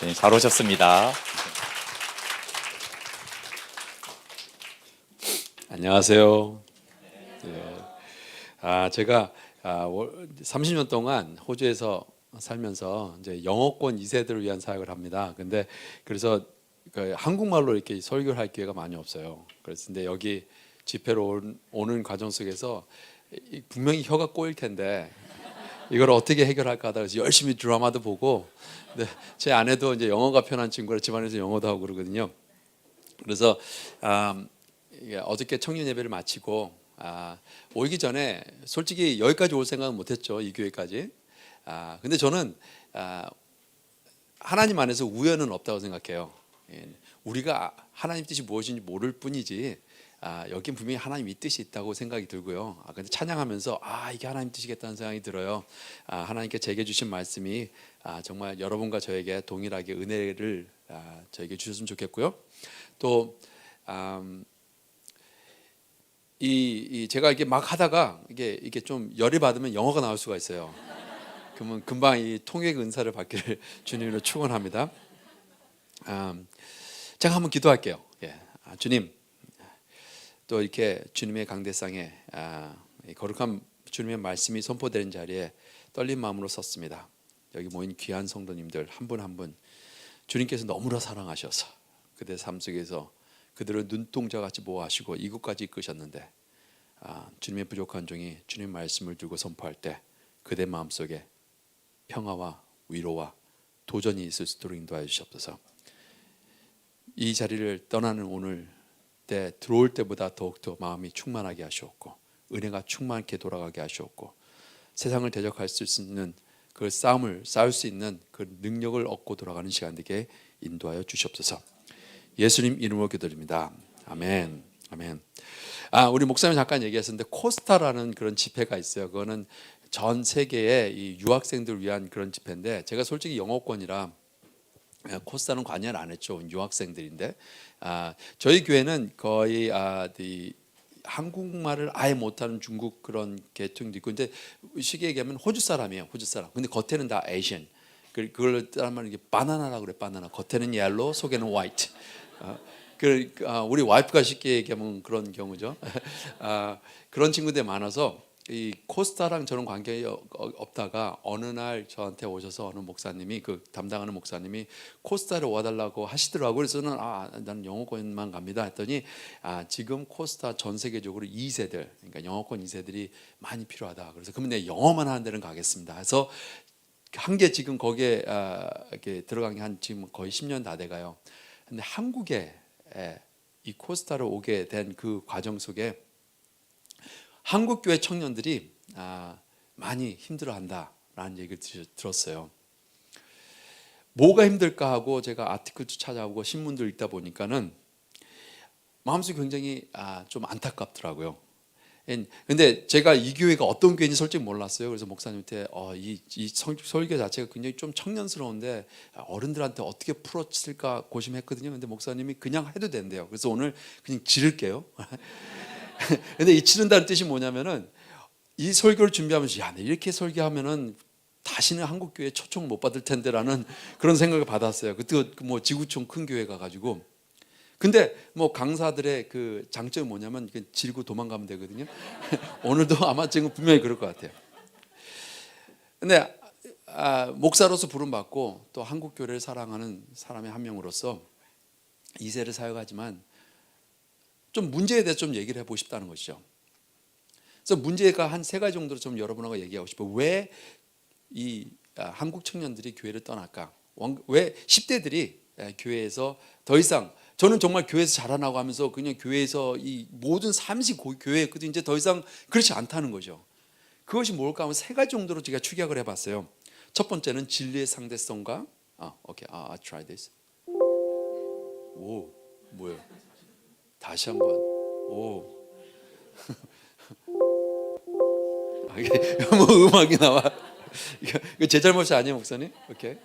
네, 잘 오셨습니다. 안녕하세요. 제가 30년 동안 호주에서 살면서 이제 영어권 2세들을 위한 사역을 합니다. 근데 그래서 그 한국말로 이렇게 설교를 할 기회가 많이 없어요. 그래서 근데 여기 집회로 오는 과정 속에서 분명히 혀가 꼬일 텐데 이걸 어떻게 해결할까 하다가 열심히 드라마도 보고, 근데 제 아내도 이제 영어가 편한 친구라 집안에서 영어도 하고 그러거든요. 그래서 어저께 청년 예배를 마치고 오기 전에 솔직히 여기까지 올 생각은 못했죠. 이 교회까지. 근데 저는 하나님 안에서 우연은 없다고 생각해요. 우리가 하나님 뜻이 무엇인지 모를 뿐이지 여긴 분명히 하나님의 뜻이 있다고 생각이 들고요. 근데 찬양하면서 이게 하나님 뜻이겠다는 생각이 들어요. 하나님께 제게 주신 말씀이 정말 여러분과 저에게 동일하게 은혜를 저에게 주셨으면 좋겠고요. 또 제가 이렇게 막 하다가 이게 좀 열이 받으면 영어가 나올 수가 있어요. 그러면 금방 이 통역 은사를 받기를 주님으로 축원합니다. 제가 한번 기도할게요. 주님, 또 이렇게 주님의 강대상에 거룩한 주님의 말씀이 선포되는 자리에 떨린 마음으로 섰습니다. 여기 모인 귀한 성도님들 한 분 한 분 주님께서 너무나 사랑하셔서 그대 삶 속에서 그들을 눈동자같이 보호하시고 이곳까지 이끄셨는데 주님의 부족한 종이 주님 말씀을 들고 선포할 때 그대 마음속에 평화와 위로와 도전이 있을 수 있도록 인도하여 주시옵소서. 이 자리를 떠나는 오늘 때 들어올 때보다 더욱더 마음이 충만하게 하시옵고 은혜가 충만하게 돌아가게 하시옵고 세상을 대적할 수 있는 그 싸움을 싸울 수 있는 그 능력을 얻고 돌아가는 시간 되게 인도하여 주시옵소서. 예수님 이름으로 기도드립니다. 아멘. 아멘. 우리 목사님 잠깐 얘기했었는데 코스타라는 그런 집회가 있어요. 그거는 전 세계의 이 유학생들 위한 그런 집회인데 제가 솔직히 영어권이라 코스타는 관여를 안 했죠. 유학생들인데 저희 교회는 거의 이 한국말을 아예 못하는 중국 그런 계통도 있고, 근데 쉽게 얘기하면 호주 사람이에요. 호주 사람. 근데 겉에는 다 에이션. 그걸 따르면 이게 바나나라고 그래. 바나나. 겉에는 옐로, 속에는 화이트. 우리 와이프가 쉽게 얘기하면 그런 경우죠. 그런 친구들이 많아서 이 코스타랑 저는 관계가 없다가 어느 날 저한테 오셔서 어느 목사님이 그 담당하는 목사님이 코스타를 와달라고 하시더라고요. 그래서 저는 나는 영어권만 갑니다 했더니 지금 코스타 전 세계적으로 2세들, 그러니까 영어권 2세들이 많이 필요하다. 그래서 그러면 내 영어만 하는 데는 가겠습니다. 그래서 한 게 지금 거기에 이렇게 들어간 게 한 지금 거의 10년 다 돼가요. 근데 한국에 이 코스타를 오게 된 그 과정 속에 한국 교회 청년들이 많이 힘들어한다라는 얘기를 들었어요. 뭐가 힘들까 하고 제가 아티클도 찾아보고 신문들 읽다 보니까는 마음속이 굉장히 좀 안타깝더라고요. 근데 제가 이 교회가 어떤 교회인지 솔직히 몰랐어요. 그래서 목사님한테 이 설교 자체가 굉장히 좀 청년스러운데 어른들한테 어떻게 풀어질까 고심했거든요. 근데 목사님이 그냥 해도 된대요. 그래서 오늘 그냥 지를게요. 근데 이 치른다는 뜻이 뭐냐면은 이 설교를 준비하면서 내 이렇게 설교하면은 다시는 한국 교회 초청 못 받을 텐데라는 그런 생각을 받았어요. 그때 뭐 지구촌 큰 교회 가가지고. 근데 뭐 강사들의 그 장점이 뭐냐면 지르고 도망가면 되거든요. 오늘도 아마 지금 분명히 그럴 것 같아요. 근데 목사로서 부름 받고 또 한국 교회를 사랑하는 사람의 한 명으로서 2세를 사역하지만 좀 문제에 대해서 좀 얘기를 해보고 싶다는 것이죠. 그래서 문제가 한 3가지 정도로 좀 여러분하고 얘기하고 싶어요. 왜 이 한국 청년들이 교회를 떠날까? 왜 10대들이 교회에서 더 이상, 저는 정말 교회에서 자라나고 하면서 그냥 교회에서 이 모든 삶이 교회였거든요. 이제 더 이상 그렇지 않다는 거죠. 그것이 뭘까 하면 3가지 정도로 제가 축약을 해봤어요. 첫 번째는 진리의 상대성과 오케이, I try this. 오, 뭐예요? 다시 한번. 오. 이게 뭐 음악이 나와. 이거 제 잘못이 아니에요, 목사님? 오케이.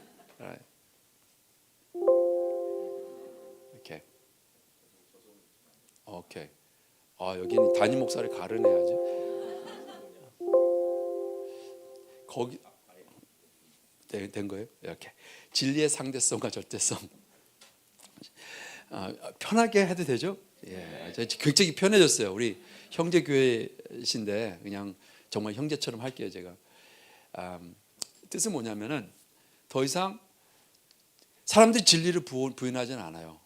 오케이. 오케이. 여기는 담임 목사를 가르내야지. 거기 된 거예요. 이렇게 진리의 상대성과 절대성. 편하게 해도 되죠? 예, 굉장히 편해졌어요. 우리 형제 교회신데 그냥 정말 형제처럼 할게요. 제가 뜻은 뭐냐면은 더 이상 사람들이 진리를 부인하지는 않아요.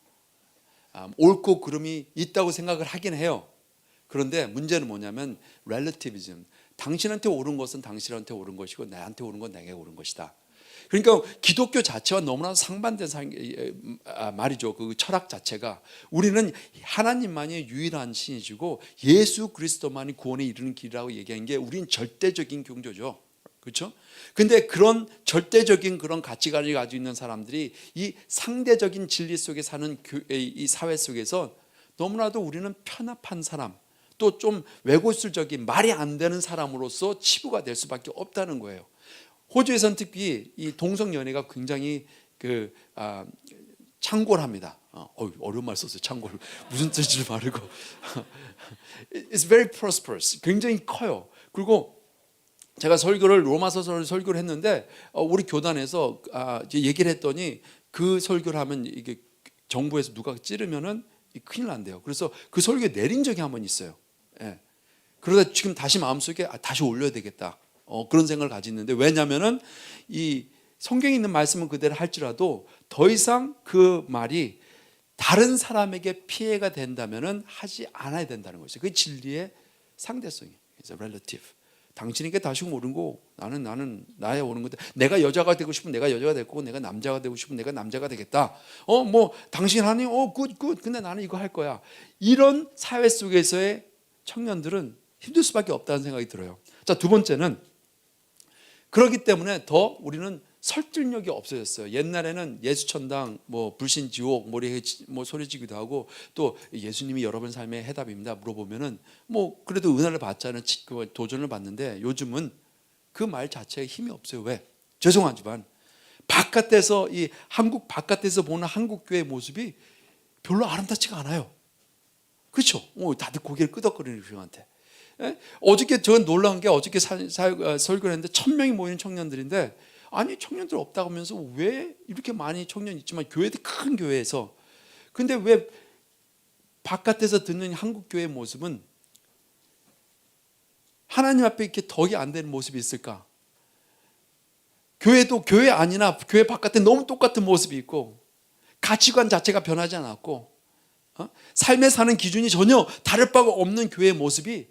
옳고 그름이 있다고 생각을 하긴 해요. 그런데 문제는 뭐냐면 relativism. 당신한테 옳은 것은 당신한테 옳은 것이고 나한테 옳은 건 내게 옳은 것이다. 그러니까 기독교 자체와 너무나 상반된 말이죠. 그 철학 자체가 우리는 하나님만이 유일한 신이시고 예수 그리스도만이 구원에 이르는 길이라고 얘기한 게 우린 절대적인 경조죠. 그렇죠? 근데 그런 절대적인 그런 가치관을 가지고 있는 사람들이 이 상대적인 진리 속에 사는 이 사회 속에서 너무나도 우리는 편협한 사람, 또 좀 외골술적인 말이 안 되는 사람으로서 치부가 될 수밖에 없다는 거예요. 호주에서는 특히 이 동성 연애가 굉장히 창궐합니다. 어려운 말 썼어요. 창궐 무슨 뜻인지 모르고 It's very prosperous. 굉장히 커요. 그리고 제가 설교를 로마서를 설교를 했는데 우리 교단에서 얘기를 했더니 그 설교를 하면 이게 정부에서 누가 찌르면은 큰일 난대요. 그래서 그 설교에 내린 적이 한 번 있어요. 예. 그러다 지금 다시 마음속에 다시 올려야 되겠다. 그런 생각을 가지는데 왜냐하면은 이 성경에 있는 말씀은 그대로 할지라도 더 이상 그 말이 다른 사람에게 피해가 된다면은 하지 않아야 된다는 것이죠. 그게 진리의 상대성이에요. It's a relative. 당신에게 다시 옳은 거 나는 나의 옳은 건데 내가 여자가 되고 싶으면 내가 여자가 될 거고 내가 남자가 되고 싶으면 내가 남자가 되겠다. 뭐 당신 하니 굿 근데 나는 이거 할 거야. 이런 사회 속에서의 청년들은 힘들 수밖에 없다는 생각이 들어요. 자, 두 번째는 그렇기 때문에 더 우리는 설득력이 없어졌어요. 옛날에는 예수천당, 뭐 불신지옥, 뭐 소리지기도 하고 또 예수님이 여러분 삶의 해답입니다 물어보면은 뭐 그래도 은혜를 받자는 도전을 받는데 요즘은 그 말 자체에 힘이 없어요. 왜? 죄송하지만 바깥에서 이 한국 바깥에서 보는 한국 교회 모습이 별로 아름답지가 않아요. 그렇죠? 다들 고개를 끄덕거리는 형한테. 어저께 저 놀라운 게 어저께 설교를 했는데 1000명이 모이는 청년들인데 아니 청년들 없다고 하면서 왜 이렇게 많이 청년 있지만 교회도 큰 교회에서 근데 왜 바깥에서 듣는 한국 교회의 모습은 하나님 앞에 이렇게 덕이 안 되는 모습이 있을까? 교회도 교회 아니나 교회 바깥에 너무 똑같은 모습이 있고 가치관 자체가 변하지 않았고 삶에 사는 기준이 전혀 다를 바가 없는 교회의 모습이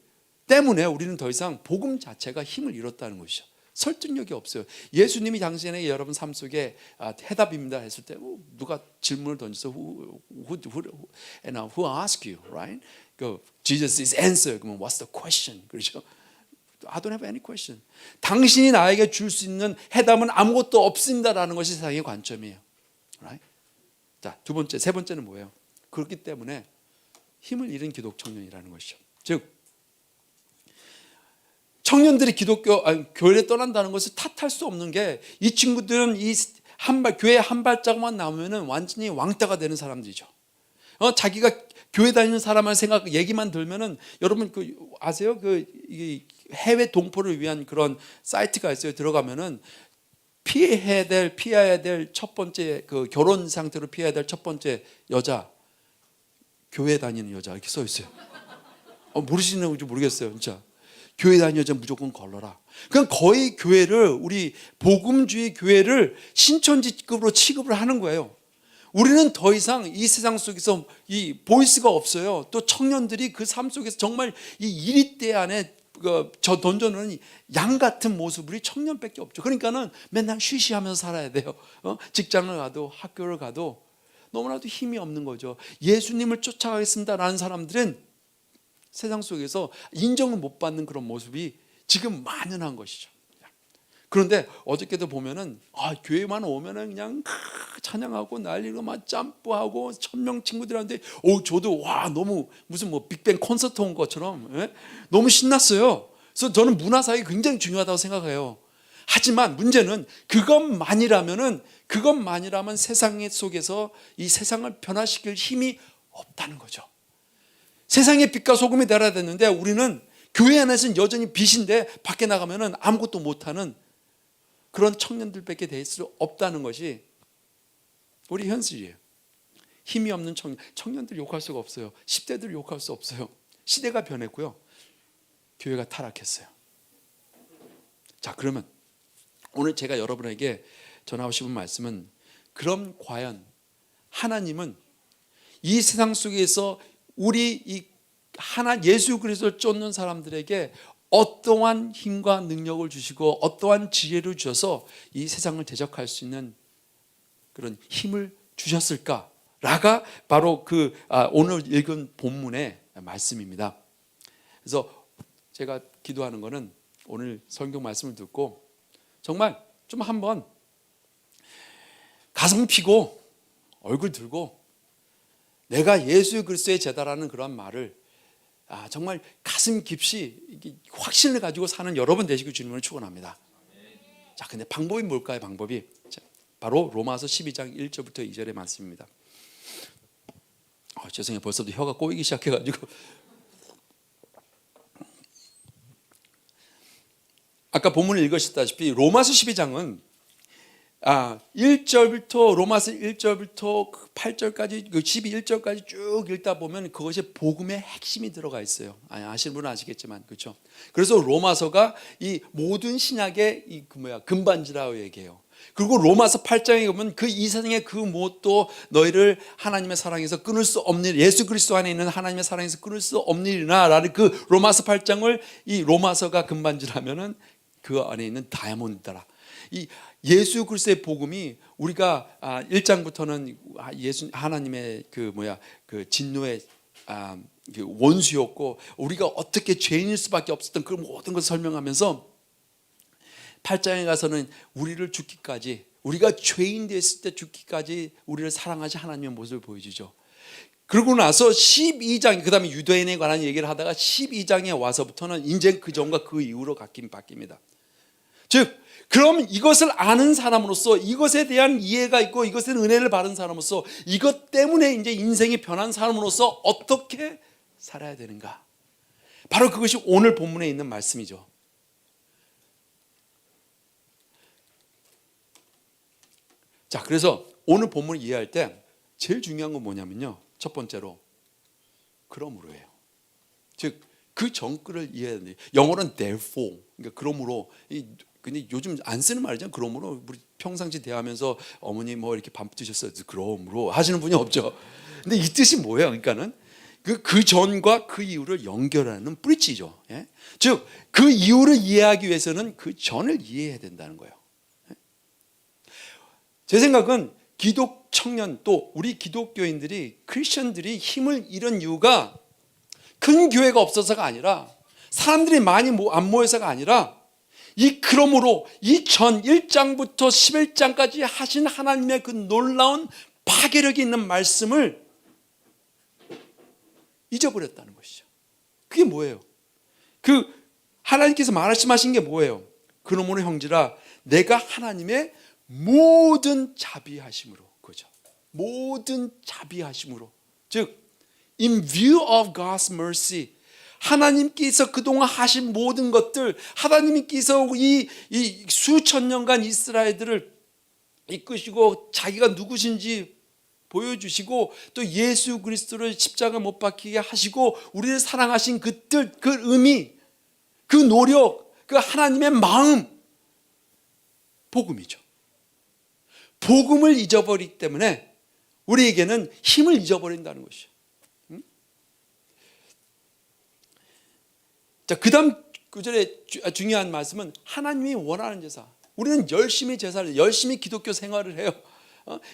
때문에 우리는 더 이상 복음 자체가 힘을 잃었다는 것이죠. 설득력이 없어요. 예수님이 당신의 여러분 삶 속에 해답입니다 했을 때 누가 질문을 던져서 who asked you, right? Jesus is answer. 그러면 what's the question? 그렇죠? I don't have any question. 당신이 나에게 줄 수 있는 해답은 아무것도 없습니다라는 것이 세상의 관점이에요. Right? 자, 세 번째는 뭐예요? 그렇기 때문에 힘을 잃은 기독 청년이라는 것이죠. 즉 청년들이 교회를 떠난다는 것을 탓할 수 없는 게 이 친구들은 교회 한 발자국만 나오면은 완전히 왕따가 되는 사람들이죠. 자기가 교회 다니는 사람을 얘기만 들면은 여러분 아세요? 해외 동포를 위한 그런 사이트가 있어요. 들어가면은 피해야 될 첫 번째 결혼 상태로 피해야 될 첫 번째 여자 교회 다니는 여자 이렇게 써 있어요. 모르시는지 모르겠어요, 진짜. 교회 다니는 여자 무조건 걸러라. 그냥 거의 우리 복음주의 교회를 신천지급으로 취급을 하는 거예요. 우리는 더 이상 이 세상 속에서 이 보이스가 없어요. 또 청년들이 그 삶 속에서 정말 이 이리대 안에 던져놓은 양 같은 모습이 청년밖에 없죠. 그러니까는 맨날 쉬쉬하면서 살아야 돼요. 직장을 가도 학교를 가도 너무나도 힘이 없는 거죠. 예수님을 쫓아가겠습니다라는 사람들은 세상 속에서 인정을 못 받는 그런 모습이 지금 만연한 것이죠. 그런데 어저께도 보면은 교회만 오면은 그냥 찬양하고 난리고 막 점프하고 1000명 친구들한테 저도 너무 무슨 빅뱅 콘서트 온 것처럼 너무 신났어요. 그래서 저는 문화사역이 굉장히 중요하다고 생각해요. 하지만 문제는 그것만이라면 세상 속에서 이 세상을 변화시킬 힘이 없다는 거죠. 세상의 빛과 소금이 되어야 되는데 우리는 교회 안에서는 여전히 빛인데 밖에 나가면은 아무것도 못하는 그런 청년들밖에 될 수 없다는 것이 우리 현실이에요. 힘이 없는 청년들 욕할 수가 없어요. 10대들 욕할 수 없어요. 시대가 변했고요. 교회가 타락했어요. 자, 그러면 오늘 제가 여러분에게 전하고 싶은 말씀은, 그럼 과연 하나님은 이 세상 속에서 우리 이 예수 그리스도를 쫓는 사람들에게 어떠한 힘과 능력을 주시고 어떠한 지혜를 주셔서 이 세상을 대적할 수 있는 그런 힘을 주셨을까라가 바로 오늘 읽은 본문의 말씀입니다. 그래서 제가 기도하는 것은 오늘 성경 말씀을 듣고 정말 좀 한번 가슴 피고 얼굴 들고 내가 예수 그리스도의 제자라는 그런 말을 정말 가슴 깊이 확신을 가지고 사는 여러분 되시길 주님을 축원합니다. 자, 근데 방법이 뭘까요? 방법이 바로 로마서 12장 1절부터 2절의 말씀입니다. 죄송해요. 벌써부터 혀가 꼬이기 시작해가지고. 아까 본문을 읽으셨다시피 로마서 12장은 1절부터 로마서 1절부터 8절까지 12절까지 쭉 읽다 보면 그것이 복음의 핵심이 들어가 있어요. 아시는 분은 아시겠지만, 그렇죠? 그래서 로마서가 이 모든 신약의 금반지라고 얘기해요. 그리고 로마서 8장에 보면 그 이 세상의 그 무엇도 너희를 하나님의 사랑에서 끊을 수 없는, 예수 그리스도 안에 있는 하나님의 사랑에서 끊을 수 없느니라라는 그 로마서 8장을 이 로마서가 금반지라면은 그 안에 있는 다이아몬드더라. 이 예수 그리스도의 복음이 우리가 1장부터는 하나님의 그 진노의 원수였고 우리가 어떻게 죄인일 수밖에 없었던 그 모든 것을 설명하면서 8장에 가서는 우리를 죽기까지, 우리가 죄인 됐을 때 죽기까지 우리를 사랑하신 하나님의 모습을 보여주죠. 그러고 나서 12장, 그 다음에 유대인에 관한 얘기를 하다가 12장에 와서부터는 이제 그 전과 그 이후로 바뀝니다. 즉 그럼 이것을 아는 사람으로서, 이것에 대한 이해가 있고 이것에 은혜를 받은 사람으로서, 이것 때문에 이제 인생이 변한 사람으로서 어떻게 살아야 되는가? 바로 그것이 오늘 본문에 있는 말씀이죠. 자, 그래서 오늘 본문을 이해할 때 제일 중요한 건 뭐냐면요, 첫 번째로 그러므로예요. 즉 그 정글을 이해해야 돼요. 영어로는 therefore, 그러니까 그러므로. 근데 요즘 안 쓰는 말이잖아요. 그러므로 우리 평상시 대하면서 어머니 뭐 이렇게 밥 드셨어요? 그러므로 하시는 분이 없죠. 근데 이 뜻이 뭐예요? 그러니까는 그 전과 그 이후를 연결하는 브릿지죠. 예? 즉 그 이후를 이해하기 위해서는 그 전을 이해해야 된다는 거예요. 예? 제 생각은 기독 청년, 또 우리 기독교인들이, 크리스천들이 힘을 잃은 이유가 큰 교회가 없어서가 아니라, 사람들이 많이 안 모여서가 아니라, 그러므로 이 전 1장부터 11장까지 하신 하나님의 그 놀라운 파괴력이 있는 말씀을 잊어버렸다는 것이죠. 그게 뭐예요? 하나님께서 말씀하신 게 뭐예요? 그러므로 형제라, 내가 하나님의 모든 자비하심으로, 그죠? 모든 자비하심으로, 즉 in view of God's mercy, 하나님께서 그동안 하신 모든 것들, 하나님께서 이 수천 년간 이스라엘들을 이끄시고 자기가 누구신지 보여주시고, 또 예수 그리스도를 십자가 못 박히게 하시고 우리를 사랑하신 그 뜻, 그 의미, 그 노력, 그 하나님의 마음, 복음이죠. 복음을 잊어버리기 때문에 우리에게는 힘을 잊어버린다는 것이죠. 자, 그 다음 구절에 중요한 말씀은 하나님이 원하는 제사. 우리는 열심히 제사를, 열심히 기독교 생활을 해요.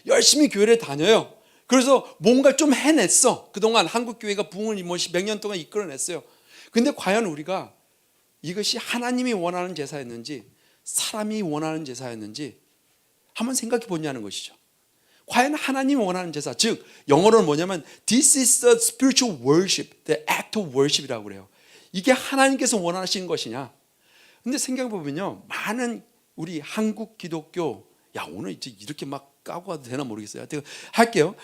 열심히 교회를 다녀요. 그래서 뭔가 좀 해냈어. 그동안 한국교회가 부흥을 몇 년 동안 이끌어냈어요. 근데 과연 우리가 이것이 하나님이 원하는 제사였는지 사람이 원하는 제사였는지 한번 생각해 보냐는 것이죠. 과연 하나님이 원하는 제사, 즉 영어로는 뭐냐면 This is the spiritual worship, the act of worship이라고 그래요. 이게 하나님께서 원하시는 것이냐? 근데 생각해보면요, 많은 우리 한국 기독교, 오늘 이제 이렇게 막 까고 가도 되나 모르겠어요. 할게요.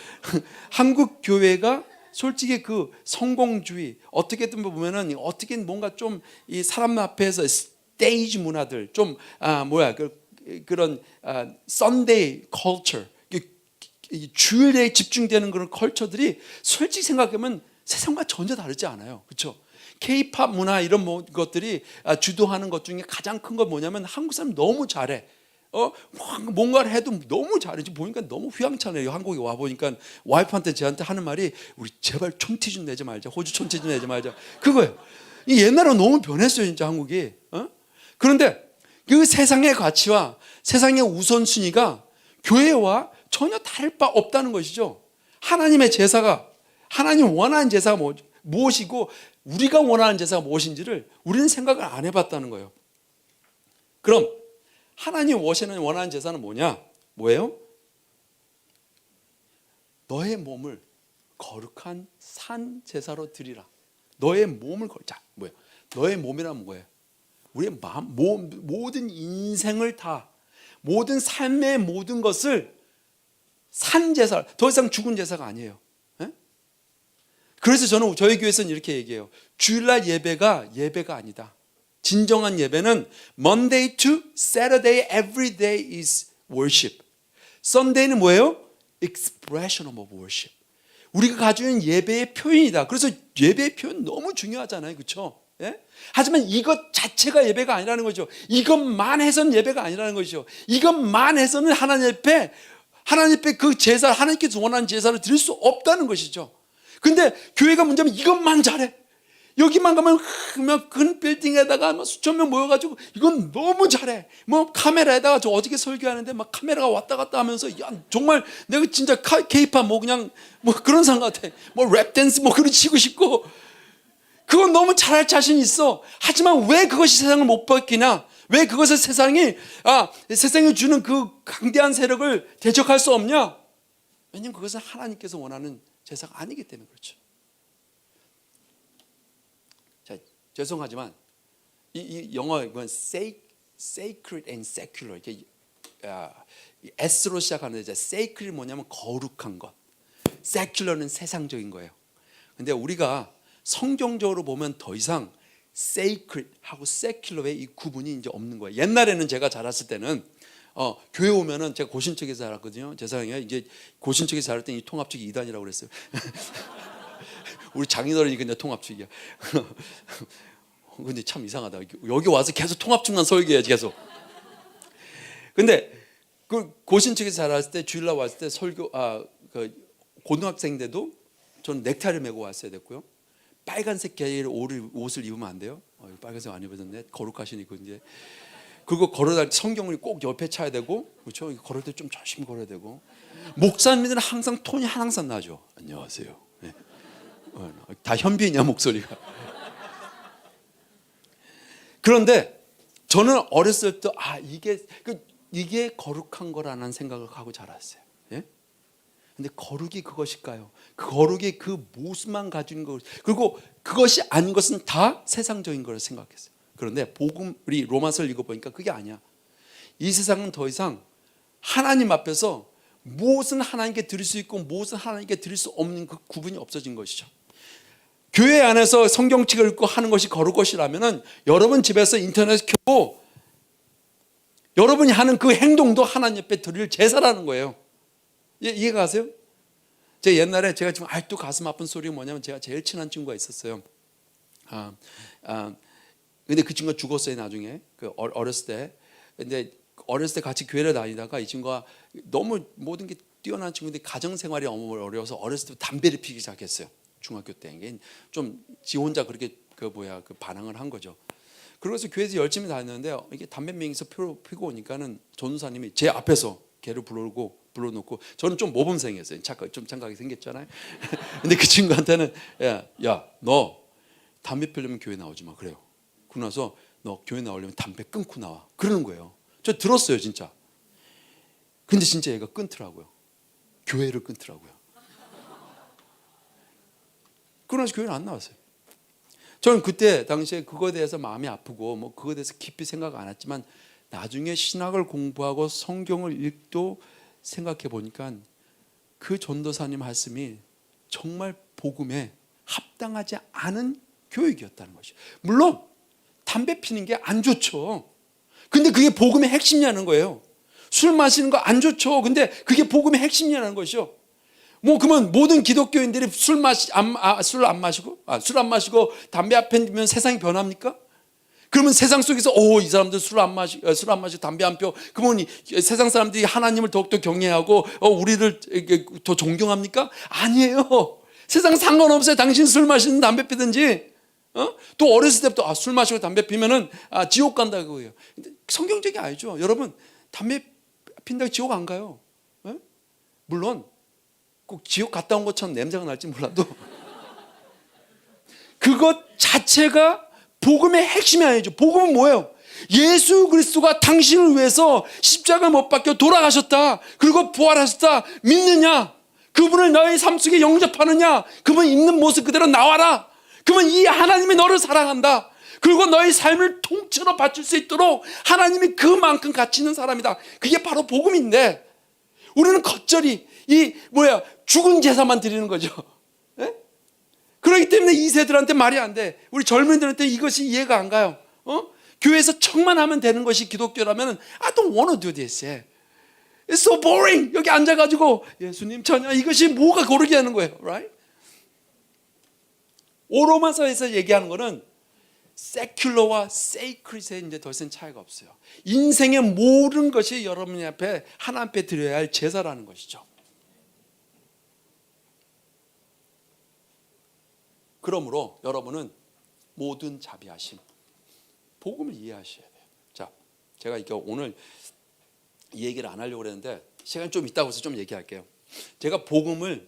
한국 교회가 솔직히 그 성공주의, 어떻게든 보면은 어떻게 뭔가 좀 이 사람 앞에서 스테이지 문화들, 좀 그런 Sunday culture, 주일에 집중되는 그런 컬처들이 솔직히 생각하면 세상과 전혀 다르지 않아요. 그렇죠? K-팝 문화 이런 것들이 주도하는 것 중에 가장 큰 건 뭐냐면 한국 사람 너무 잘해. 뭔가를 해도 너무 잘해. 보니까 너무 휘황찬해요. 한국에 와 보니까 와이프한테 저한테 하는 말이 우리 제발 촌티 좀 내지 말자. 호주 촌티 좀 내지 말자. 그거예요. 옛날에 너무 변했어요, 진짜 한국이. 그런데 그 세상의 가치와 세상의 우선순위가 교회와 전혀 다를 바 없다는 것이죠. 하나님의 제사가, 하나님 원하는 제사가 무엇이고 우리가 원하는 제사가 무엇인지를 우리는 생각을 안 해봤다는 거예요. 그럼 하나님 원하는 제사는 뭐예요? 너의 몸을 거룩한 산 제사로 드리라. 너의 몸을 너의 몸이란 뭐예요? 우리의 마음, 모든 인생을 다, 모든 삶의 모든 것을 산 제사, 더 이상 죽은 제사가 아니에요. 그래서 저는 저희 교회에서는 이렇게 얘기해요. 주일날 예배가 아니다. 진정한 예배는 Monday to Saturday every day is worship. Sunday는 뭐예요? Expression of worship. 우리가 가지고 있는 예배의 표현이다. 그래서 예배의 표현 너무 중요하잖아요. 그렇죠? 예? 하지만 이것 자체가 예배가 아니라는 거죠. 이것만 해서는 예배가 아니라는 거죠. 이것만 해서는 하나님 앞에 그 제사, 하나님께서 원하는 제사를 드릴 수 없다는 것이죠. 근데 교회가 문제면 이것만 잘해. 여기만 가면 큰 빌딩에다가 수천 명 모여가지고 이건 너무 잘해. 카메라에다가 저 어저께 설교하는데 카메라가 왔다 갔다 하면서 정말 내가 진짜 K-팝 그냥 그런 사람 같아. 랩 댄스 그런 치고 싶고. 그건 너무 잘할 자신이 있어. 하지만 왜 그것이 세상을 못 바뀌냐? 왜 그것을 세상이 주는 그 강대한 세력을 대적할 수 없냐? 왜냐하면 그것은 하나님께서 원하는 제사가 아니기 때문에 그렇죠. 자, 죄송하지만 이 영어 이건 sacred and secular, 이게 S로 시작하는 sacred이 뭐냐면 거룩한 것, secular는 세상적인 거예요. 근데 우리가 성경적으로 보면 더 이상 sacred하고 secular의 이 구분이 이제 없는 거예요. 옛날에는 제가 자랐을 때는 교회 오면은 제가 고신척에서 자랐거든요. 죄송해요. 이제 고신척에서 자랄 때는 이 통합축이 이단이라고 그랬어요. 우리 장인어른이 그냥 통합축이야. 근데 참 이상하다. 여기 와서 계속 통합축만 설교해야지 계속. 근데 그 고신척에서 자랐을 때 주일날 왔을 때 그 고등학생 때도 저는 넥타이를 메고 왔어야 됐고요. 빨간색 계열 옷을 입으면 안 돼요. 빨간색 안 입었네. 거룩하시니까 이제. 그리고 걸어다닐 때 성경을 꼭 옆에 차야 되고, 그렇죠? 걸을 때 좀 조심히 걸어야 되고. 목사님들은 항상 톤이 항상 나죠. 안녕하세요. 네. 다 현빈이야 목소리가. 그런데 저는 어렸을 때 이게 거룩한 거라는 생각을 하고 자랐어요. 예? 근데 거룩이 그것일까요? 거룩이 그 모습만 가진 것, 그리고 그것이 아닌 것은 다 세상적인 거라 생각했어요. 그런데 우리 로마서를 읽어보니까 그게 아니야. 이 세상은 더 이상 하나님 앞에서 무엇은 하나님께 드릴 수 있고 무엇은 하나님께 드릴 수 없는 그 구분이 없어진 것이죠. 교회 안에서 성경책을 읽고 하는 것이 거룩 것이라면은 여러분 집에서 인터넷 켜고 여러분이 하는 그 행동도 하나님 앞에 드릴 제사라는 거예요. 이해가 가세요? 제가 옛날에 제가 지금 아직도 가슴 아픈 소리가 뭐냐면 제가 제일 친한 친구가 있었어요. 근데 그 친구가 죽었어요 나중에. 어렸을 때. 근데 어렸을 때 같이 교회를 다니다가 이 친구가 너무 모든 게 뛰어난 친구인데 가정 생활이 너무 어려워서 어렸을 때 담배를 피기 시작했어요. 중학교 때. 이게 좀 지 혼자 그렇게 반항을 한 거죠. 그래서 교회에서 열심히 다녔는데 이게 담배 맹에서 피고 오니까는 전도사님이 제 앞에서 걔를 불러놓고 저는 좀 모범생이었어요. 좀 착하게 생겼잖아요. 근데 그 친구한테는 야, 너 담배 피려면 교회 나오지 마. 그래요. 그러고 나서 너 교회 나오려면 담배 끊고 나와. 그러는 거예요. 저 들었어요 진짜. 근데 진짜 얘가 끊더라고요. 교회를 끊더라고요. 그러나서 교회는 안 나왔어요. 저는 그때 당시에 그거에 대해서 마음이 아프고 그거에 대해서 깊이 생각 안 했지만 나중에 신학을 공부하고 성경을 읽도 생각해 보니까 그 전도사님 말씀이 정말 복음에 합당하지 않은 교육이었다는 것이죠. 물론 담배 피는 게 안 좋죠. 근데 그게 복음의 핵심이라는 거예요. 술 마시는 거 안 좋죠. 근데 그게 복음의 핵심이라는 것이죠. 뭐 그러면 모든 기독교인들이 술 안 마시고 담배 앞에 피면 세상이 변합니까? 그러면 세상 속에서 이 사람들 술 안 마시고 담배 안 피워. 그러면 세상 사람들이 하나님을 더욱더 경외하고 우리를 더 존경합니까? 아니에요. 세상 상관없어요. 당신 술 마시는 담배 피든지. 또 어렸을 때부터 술 마시고 담배 피면은 지옥 간다고 해요. 성경적이 아니죠. 여러분, 담배 핀다고 지옥 안 가요. 물론 꼭 지옥 갔다 온 것처럼 냄새가 날지 몰라도 그것 자체가 복음의 핵심이 아니죠. 복음은 뭐예요? 예수 그리스도가 당신을 위해서 십자가 못 박혀 돌아가셨다. 그리고 부활하셨다. 믿느냐? 그분을 너의 삶 속에 영접하느냐? 그분 있는 모습 그대로 나와라. 그러면 이 하나님이 너를 사랑한다. 그리고 너의 삶을 통째로 바칠 수 있도록 하나님이 그만큼 가치 있는 사람이다. 그게 바로 복음인데 우리는 겉절이 죽은 제사만 드리는 거죠. 네? 그렇기 때문에 이 세들한테 말이 안 돼. 우리 젊은이들한테 이것이 이해가 안 가요. 교회에서 척만 하면 되는 것이 기독교라면 I don't want to do this. It's so boring. 여기 앉아가지고 예수님 전혀 이것이 뭐가 고르게 하는 거예요. Right? 오로마서에서 얘기하는 거는 세큘러와 세이크릿에 이제 더 이상 차이가 없어요. 인생의 모든 것이 여러분 앞에 하나님 앞에 드려야 할 제사라는 것이죠. 그러므로 여러분은 모든 자비하심, 복음을 이해하셔야 돼요. 자, 제가 이거 오늘 이 얘기를 안 하려고 그랬는데 시간이 좀 있다고 해서 좀 얘기할게요. 제가 복음을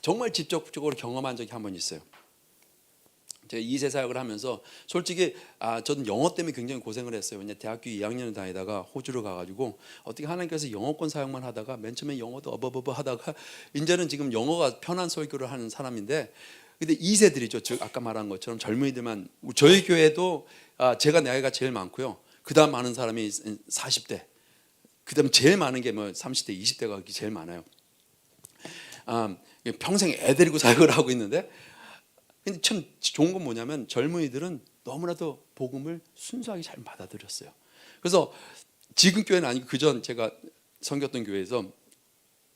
정말 직접적으로 경험한 적이 한 번 있어요. 제가 2세 사역을 하면서 솔직히 저는 영어 때문에 굉장히 고생을 했어요. 왜냐하면 대학교 2학년을 다니다가 호주로 가가지고 어떻게 하나님께서 영어권 사역만 하다가 맨 처음에 영어도 어버버버 하다가 이제는 지금 영어가 편한 설교를 하는 사람인데 근데 2세들이죠. 즉 아까 말한 것처럼 젊은이들만 저희 교회도 제가 나이가 제일 많고요. 그 다음 많은 사람이 40대 그 다음 제일 많은 게 뭐 30대 20대가 제일 많아요. 평생 애 데리고 사역을 하고 있는데 근데 참 좋은 건 뭐냐면 젊은이들은 너무나도 복음을 순수하게 잘 받아들였어요. 그래서 지금 교회는 아니고 그전 제가 섬겼던 교회에서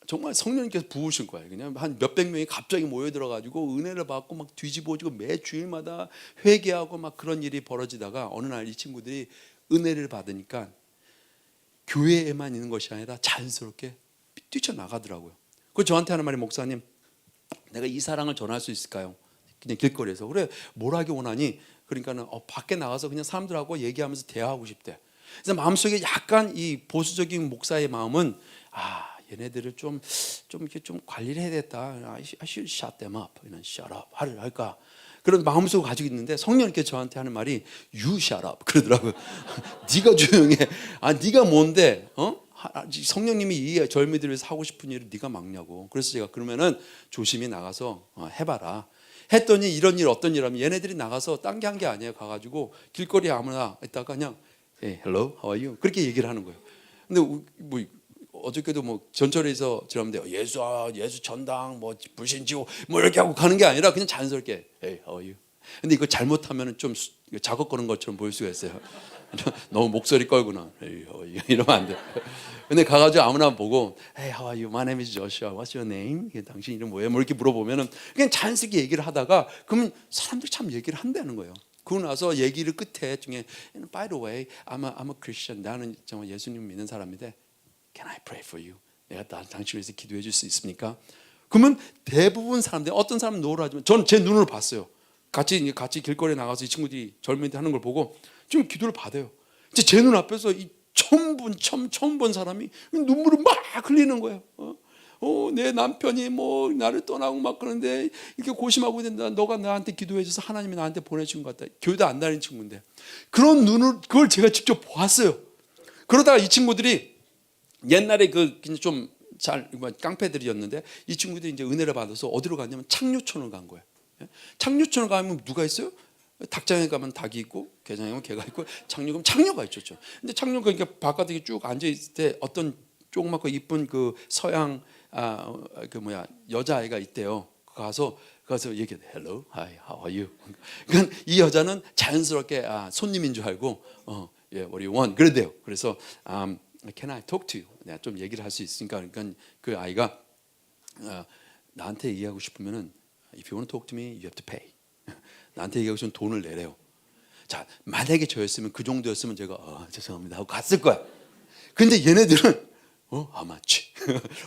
정말 성령님께서 부으신 거예요. 그냥 한 몇백 명이 갑자기 모여들어가지고 은혜를 받고 막 뒤집어지고 매 주일마다 회개하고 막 그런 일이 벌어지다가 어느 날 이 친구들이 은혜를 받으니까 교회에만 있는 것이 아니라 자연스럽게 뛰쳐나가더라고요. 그 저한테 하는 말이 목사님 내가 이 사랑을 전할 수 있을까요? 그냥 길거리에서 그래 뭘 하기 원하니? 그러니까는 밖에 나가서 그냥 사람들하고 얘기하면서 대화하고 싶대. 그래서 마음속에 약간 이 보수적인 목사의 마음은 얘네들을 좀 이렇게 좀 관리를 해야 되겠다. I should shut them up. shut up. 할까? 그런 마음속으로 가지고 있는데 성령님께서 저한테 하는 말이 you shut up 그러더라고요. 네가 조용해. 네가 뭔데? 성령님이 이 젊은이들을 위해서 하고 싶은 일을 네가 막냐고. 그래서 제가 그러면은 조심히 나가서 해봐라. 했더니 이런 일 어떤 일 하면 얘네들이 나가서 딴 게 한 게 아니에요. 가가지고 길거리에 아무나 있다가 그냥 hey, hello, how are you? 그렇게 얘기를 하는 거예요. 근데 뭐 어저께도 뭐 전철에서 지나는데 예수 전당 뭐 불신지고 뭐 이렇게 하고 가는 게 아니라 그냥 자연스럽게 hey, how are you? 근데 이거 잘못하면 좀 작업 거는 것처럼 보일 수가 있어요. 너무 목소리 걸구나. hey, how are you? 이러면 안 돼. 근데 가가지고 아무나 보고 Hey, how are you? My name is Joshua. What's your name? 당신 이름 뭐예요? 뭐 이렇게 물어보면은 그냥 자연스럽게 얘기를 하다가 그러면 사람들이 참 얘기를 한다는 거예요. 그러고 나서 얘기를 끝에 중에 By the way, I'm a Christian. 나는 정말 예수님 믿는 사람인데 Can I pray for you? 내가 당신을 위해서 기도해 줄 수 있습니까? 그러면 대부분 사람들 어떤 사람은 노를 하지만 저는 제 눈으로 봤어요. 같이 길거리에 나가서 이 친구들이 젊은이들 하는 걸 보고 지금 기도를 받아요. 제 눈앞에서 이 처음 본 사람이 눈물을 막 흘리는 거예요. 내 남편이 뭐 나를 떠나고 막 그러는데 이렇게 고심하고 있는데 너가 나한테 기도해줘서 하나님이 나한테 보내준 것 같다. 교회도 안 다니는 친구인데 그런 눈을 그걸 제가 직접 보았어요. 그러다가 이 친구들이 옛날에 좀 잘 깡패들이었는데 이 친구들이 이제 은혜를 받아서 어디로 갔냐면 창류촌을 간 거예요. 창류촌을 가면 누가 있어요? 닭장에 가면 닭이 있고 게장에 가면 개가 있고 창녀 창녀가 있었죠. 근데 창녀가 이렇게 바깥에 쭉 앉아 있을 때 어떤 조그맣고 이쁜 그 서양 여자아이가 있대요. 가서 얘기해. Hello, hi, how are you? 그러니까 이 여자는 자연스럽게 손님인 줄 알고 what do you want? 그래대요. 그래서 can I talk to you? 내가 좀 얘기를 할 수 있으니까 그러니까 그 아이가 나한테 얘기하고 싶으면은 if you want to talk to me, you have to pay. 나한테 얘기하고 싶으면 돈을 내래요. 자, 만약에 저였으면 그 정도였으면 제가 죄송합니다 하고 갔을 거야. 근데 얘네들은 how much?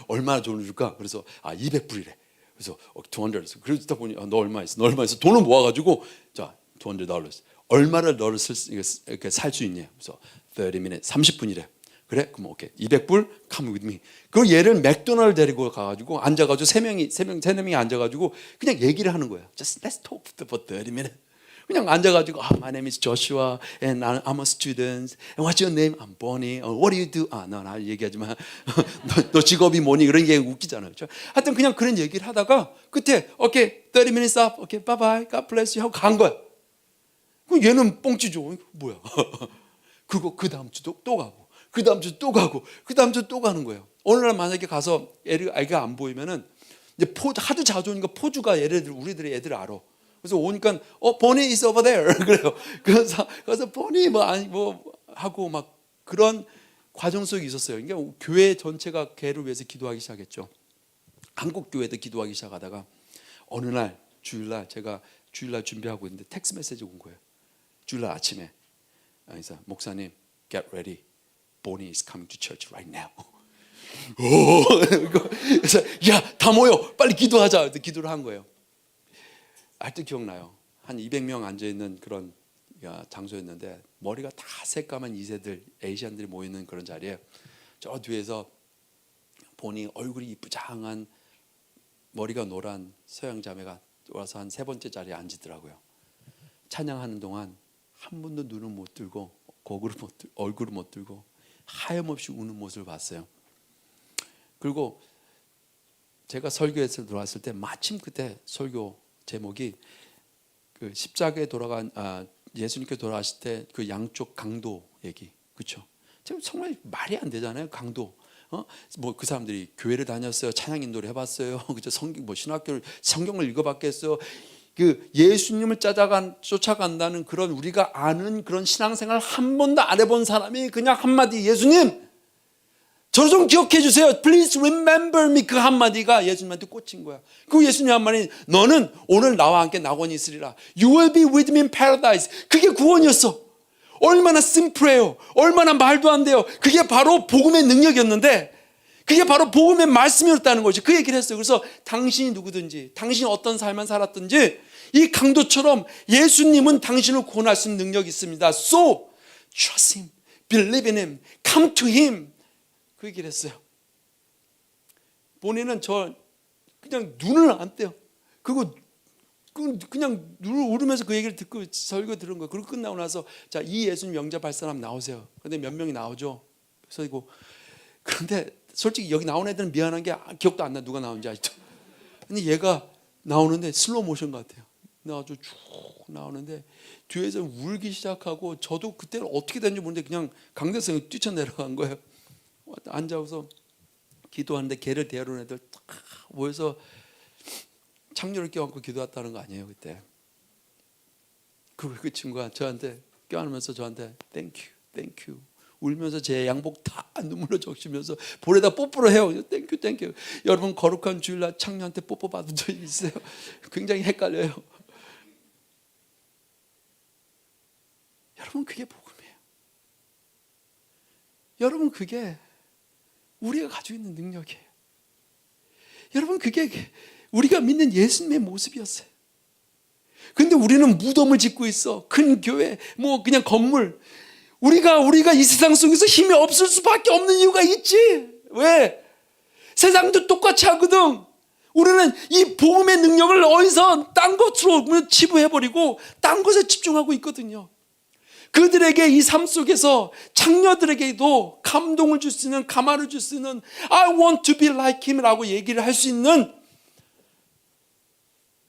얼마나 돈을 줄까? 그래서 200불이래. 그래서 200. 그러다 보니 너 얼마 있어? 너 얼마 있어? 돈을 모아가지고 자 $200. 얼마를 너를 살 수 있냐? 그래서 30 minutes 30분이래. 그래? 그럼 오케이. 200불 come with me. 그 얘를 맥도날드 데리고 가가지고 앉아가지고 세 명이 앉아가지고 그냥 얘기를 하는 거야. Just let's talk for 30 minutes. 그냥 앉아가지고 my name is Joshua and I'm a student. And what's your name? I'm Bonnie. What do you do? 나 얘기하지 마. 너 직업이 뭐니? 그런 게 웃기잖아요. 그렇죠? 하여튼 그냥 그런 얘기를 하다가 끝에 오케이 30 minutes up. 오케이 bye bye. God bless you 하고 간 거야. 그럼 얘는 뻥치죠. 뭐야? 그거 그 다음 주도 또 가고 그 다음 주 또 가고 그 다음 주 또 가는 거예요. 어느 날 만약에 가서 애가 안 보이면은 이제 하도 자주 오니까 포주가 우리들의 애들을 알아. 그래서 오니까 보니 is over there 그래요. 그래서 보니 뭐 하고 막 그런 과정 속에 있었어요. 그러니까 교회 전체가 걔를 위해서 기도하기 시작했죠. 한국 교회도 기도하기 시작하다가 어느 날 주일날 제가 주일날 준비하고 있는데 텍스트 메시지 온 거예요. 주일날 아침에 그래서 목사님 get ready, Bonnie is coming to church right now. 그래서 야 다 모여 빨리 기도하자. 그래서 기도를 한 거예요. 아직도 기억나요. 한 200명 앉아있는 그런 장소였는데 머리가 다 새까만 2세들 에이시안들이 모이는 그런 자리에 저 뒤에서 보니 얼굴이 이쁘장한 머리가 노란 서양 자매가 와서 한 세 번째 자리에 앉으더라고요. 찬양하는 동안 한 번도 눈을 못 들고 얼굴을 못 들고 하염없이 우는 모습을 봤어요. 그리고 제가 설교에서 들어왔을 때 마침 그때 설교 제목이 그 십자가에 돌아간 예수님께 돌아가실 때 그 양쪽 강도 얘기, 그렇죠? 정말 말이 안 되잖아요. 강도. 뭐 그 사람들이 교회를 다녔어요. 찬양 인도를 해봤어요. 그죠? 신학교를 성경을 읽어봤겠어요. 그 예수님을 쫓아간다는 그런 우리가 아는 그런 신앙생활 한 번도 안 해본 사람이 그냥 한마디 예수님 저를 좀 기억해 주세요. Please remember me. 그 한마디가 예수님한테 꽂힌 거야. 그 예수님 한마디 너는 오늘 나와 함께 낙원이 있으리라. You will be with me in paradise. 그게 구원이었어. 얼마나 심플해요. 얼마나 말도 안 돼요. 그게 바로 복음의 능력이었는데 그게 바로 복음의 말씀이었다는 거죠. 그 얘기를 했어요. 그래서 당신이 누구든지 당신이 어떤 삶을 살았든지 이 강도처럼 예수님은 당신을 구원할 수 있는 능력이 있습니다. So trust him, believe in him, come to him. 그 얘기를 했어요. 본인은 저 그냥 눈을 안 떼요. 그냥 눈을 울으면서 그 얘기를 듣고 설교 들은 거예요. 그리고 끝나고 나서 자, 이 예수님 영접할 사람 나오세요. 근데 몇 명이 나오죠. 그런데 솔직히 여기 나온 애들은 미안한 게 기억도 안 나. 누가 나온지 아직도. 근데 얘가 나오는데 슬로우 모션 같아요. 나와서 쭉 나오는데 뒤에서 울기 시작하고 저도 그때는 어떻게 됐는지 모르는데 그냥 강대성이 뛰쳐내려간 거예요. 앉아서 기도하는데 걔를 대하러 온 애들 딱 모여서 창녀를 껴안고 기도했다는 거 아니에요 그때. 그 친구가 저한테 껴안으면서 저한테 땡큐 땡큐 울면서 제 양복 다 눈물로 적시면서 볼에다 뽀뽀를 해요. 땡큐 땡큐. 여러분 거룩한 주일날 창녀한테 뽀뽀 받은 적 있어요? 굉장히 헷갈려요. 여러분 그게 복음이에요. 여러분 그게 우리가 가지고 있는 능력이에요. 여러분 그게 우리가 믿는 예수님의 모습이었어요. 근데 우리는 무덤을 짓고 있어. 큰 교회, 뭐 그냥 건물. 우리가 이 세상 속에서 힘이 없을 수밖에 없는 이유가 있지. 왜? 세상도 똑같이 하거든. 우리는 이 복음의 능력을 어디서 딴 것으로 치부해버리고 딴 것에 집중하고 있거든요. 그들에게 이 삶 속에서 창녀들에게도 감동을 줄 수 있는, 감화를 줄 수 있는 I want to be like him 라고 얘기를 할 수 있는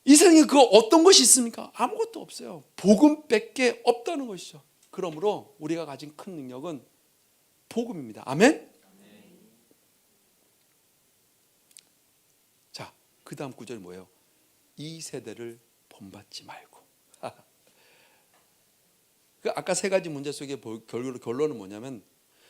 이 세상에 그 어떤 것이 있습니까? 아무것도 없어요. 복음밖에 없다는 것이죠. 그러므로 우리가 가진 큰 능력은 복음입니다. 아멘? 자, 그 다음 구절이 뭐예요? 이 세대를 본받지 말고 그 아까 세 가지 문제 속에 결론은 뭐냐면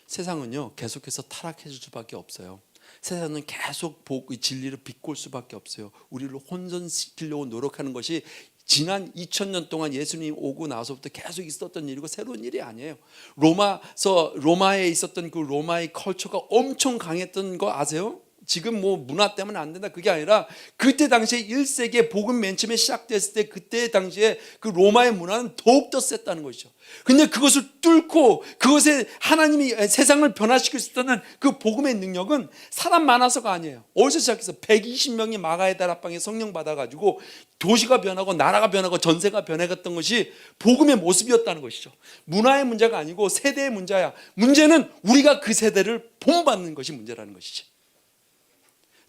세상은요 계속해서 타락해질 수밖에 없어요. 세상은 계속 진리를 비꼴 수밖에 없어요. 우리를 혼선시키려고 노력하는 것이 지난 2000년 동안 예수님 오고 나서부터 계속 있었던 일이고 새로운 일이 아니에요. 로마에 있었던 그 로마의 컬처가 엄청 강했던 거 아세요? 지금 뭐 문화 때문에 안 된다 그게 아니라 그때 당시에 1세기에 복음 맨 처음에 시작됐을 때 그때 당시에 그 로마의 문화는 더욱더 셌다는 것이죠. 근데 그것을 뚫고 그것에 하나님이 세상을 변화시킬 수 있다는 그 복음의 능력은 사람 많아서가 아니에요. 어디서 시작해서 120명이 마가의 다락방에 성령 받아가지고 도시가 변하고 나라가 변하고 전세가 변해갔던 것이 복음의 모습이었다는 것이죠. 문화의 문제가 아니고 세대의 문제야. 문제는 우리가 그 세대를 본받는 것이 문제라는 것이지.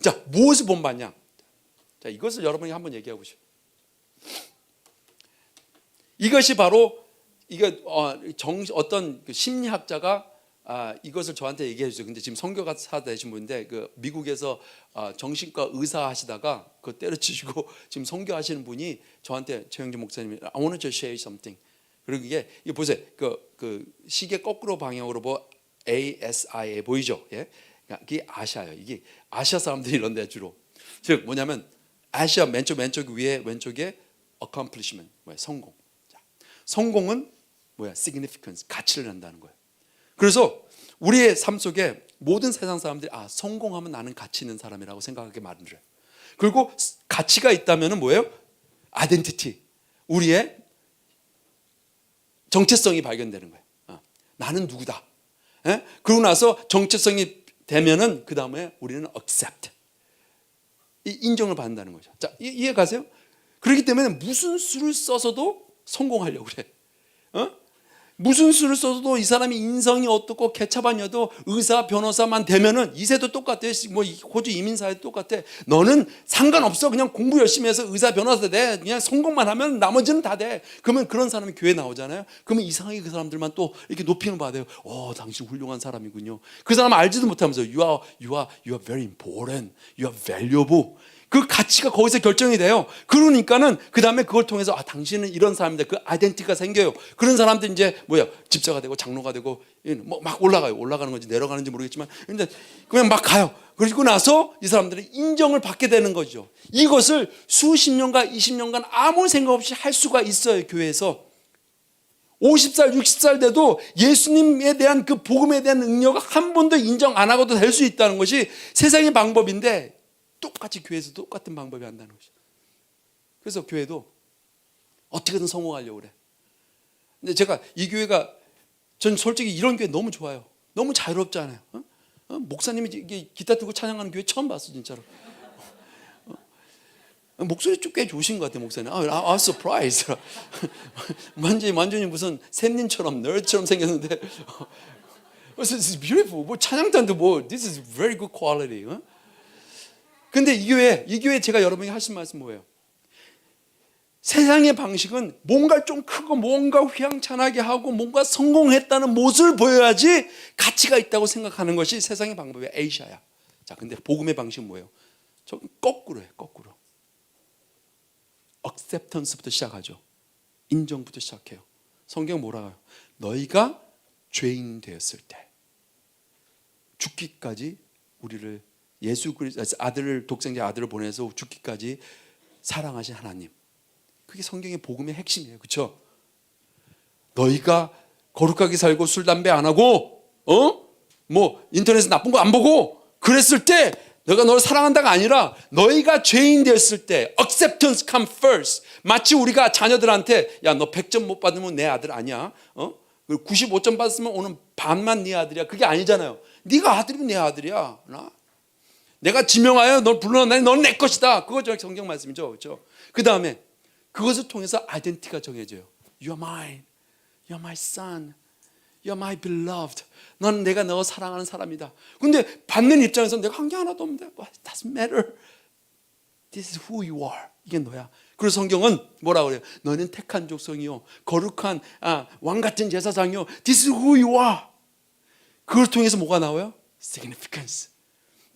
자, 무엇을 본받냐? 자, 이것을 여러분이 한번 얘기하고 싶어요. 이것이 바로 어떤 그 심리학자가 이것을 저한테 얘기해 주세요. 근데 지금 선교사 되신 분인데 그 미국에서 정신과 의사 하시다가 그 때려치시고 지금 선교하시는 분이 저한테 최영진 목사님이 I want to share something. 그리고 이게 보세요. 그 시계 거꾸로 방향으로 ASIA 보이죠? 예? 이게 아시아예요. 이게 아시아 사람들이 이런데 주로 즉 뭐냐면 아시아 왼쪽 위에 왼쪽에 accomplishment 뭐야 성공. 자, 성공은 뭐야 significance 가치를 한다는 거예요. 그래서 우리의 삶 속에 모든 세상 사람들이 성공하면 나는 가치 있는 사람이라고 생각하게 만들어요. 그리고 가치가 있다면은 뭐예요? identity 우리의 정체성이 발견되는 거예요. 나는 누구다. 예? 그러고 나서 정체성이 되면은 그 다음에 우리는 accept 인정을 받는다는 거죠. 자, 이해 가세요? 그렇기 때문에 무슨 수를 써서도 성공하려고 그래. 무슨 수를 써도 이 사람이 인성이 어떻고 개차반여도 의사 변호사만 되면은 이세도 똑같아. 뭐 호주 이민사회도 똑같아. 너는 상관없어. 그냥 공부 열심히 해서 의사 변호사 돼. 그냥 성공만 하면 나머지는 다 돼. 그러면 그런 사람이 교회 나오잖아요. 그러면 이상하게 그 사람들만 또 이렇게 높이는 받아요. 당신 훌륭한 사람이군요. 그 사람 알지도 못하면서 you are very important. You are valuable. 그 가치가 거기서 결정이 돼요. 그러니까는 그 다음에 그걸 통해서 당신은 이런 사람이다. 그 아이덴티티가 생겨요. 그런 사람들 이제 집사가 되고 장로가 되고 막 올라가요. 올라가는 건지 내려가는지 모르겠지만 근데 그냥 막 가요. 그리고 나서 이 사람들이 인정을 받게 되는 거죠. 이것을 수십 년간 20년간 아무 생각 없이 할 수가 있어요. 교회에서 50살 60살 돼도 예수님에 대한 그 복음에 대한 능력을 한 번도 인정 안 하고도 될 수 있다는 것이 세상의 방법인데 똑같이 교회에서 똑같은 방법이 한다는 것이죠. 그래서 교회도 어떻게든 성공하려고 그래. 근데 제가 이 교회가 전 솔직히 이런 교회 너무 좋아요. 너무 자유롭잖아요. 목사님이 기타 들고 찬양하는 교회 처음 봤어 진짜로. 목소리 꽤 좋으신 것 같아요 목사님. I'm surprised. 완전히 무슨 샘님처럼 널처럼 생겼는데 This is beautiful. 찬양단도 This is very good quality. 근데 이 교회 제가 여러분에게 하신 말씀 뭐예요? 세상의 방식은 뭔가 좀 크고 뭔가 휘황찬하게 하고 뭔가 성공했다는 모습을 보여야지 가치가 있다고 생각하는 것이 세상의 방법이야. 에이샤야. 자, 근데 복음의 방식은 뭐예요? 거꾸로예요. 거꾸로. acceptance부터 시작하죠. 인정부터 시작해요. 성경 뭐라고 해요? 너희가 죄인 되었을 때 죽기까지 우리를 예수 그리스도 아들을 독생자 아들을 보내서 죽기까지 사랑하신 하나님. 그게 성경의 복음의 핵심이에요. 그렇죠? 너희가 거룩하게 살고 술 담배 안 하고 인터넷에 나쁜 거 안 보고 그랬을 때 내가 너를 사랑한다가 아니라 너희가 죄인 되었을 때 acceptance come first. 마치 우리가 자녀들한테 야 너 100점 못 받으면 내 아들 아니야. 95점 받았으면 오늘 반만 네 아들이야. 그게 아니잖아요. 네가 아들이면 내 아들이야. 내가 지명하여 널 불러내 넌 내 것이다. 그거 성경 말씀이죠. 그렇죠? 그 다음에 그것을 통해서 아이덴티티가 정해져요. You are mine. You are my son. You are my beloved. 넌 내가 너 사랑하는 사람이다. 근데 받는 입장에서 내가 한 게 하나도 없는데 It doesn't matter. This is who you are. 이게 너야. 그래서 성경은 뭐라고 그래요? 너는 택한 족속이요 거룩한 왕 같은 제사장이요 This is who you are. 그걸 통해서 뭐가 나와요? Significance.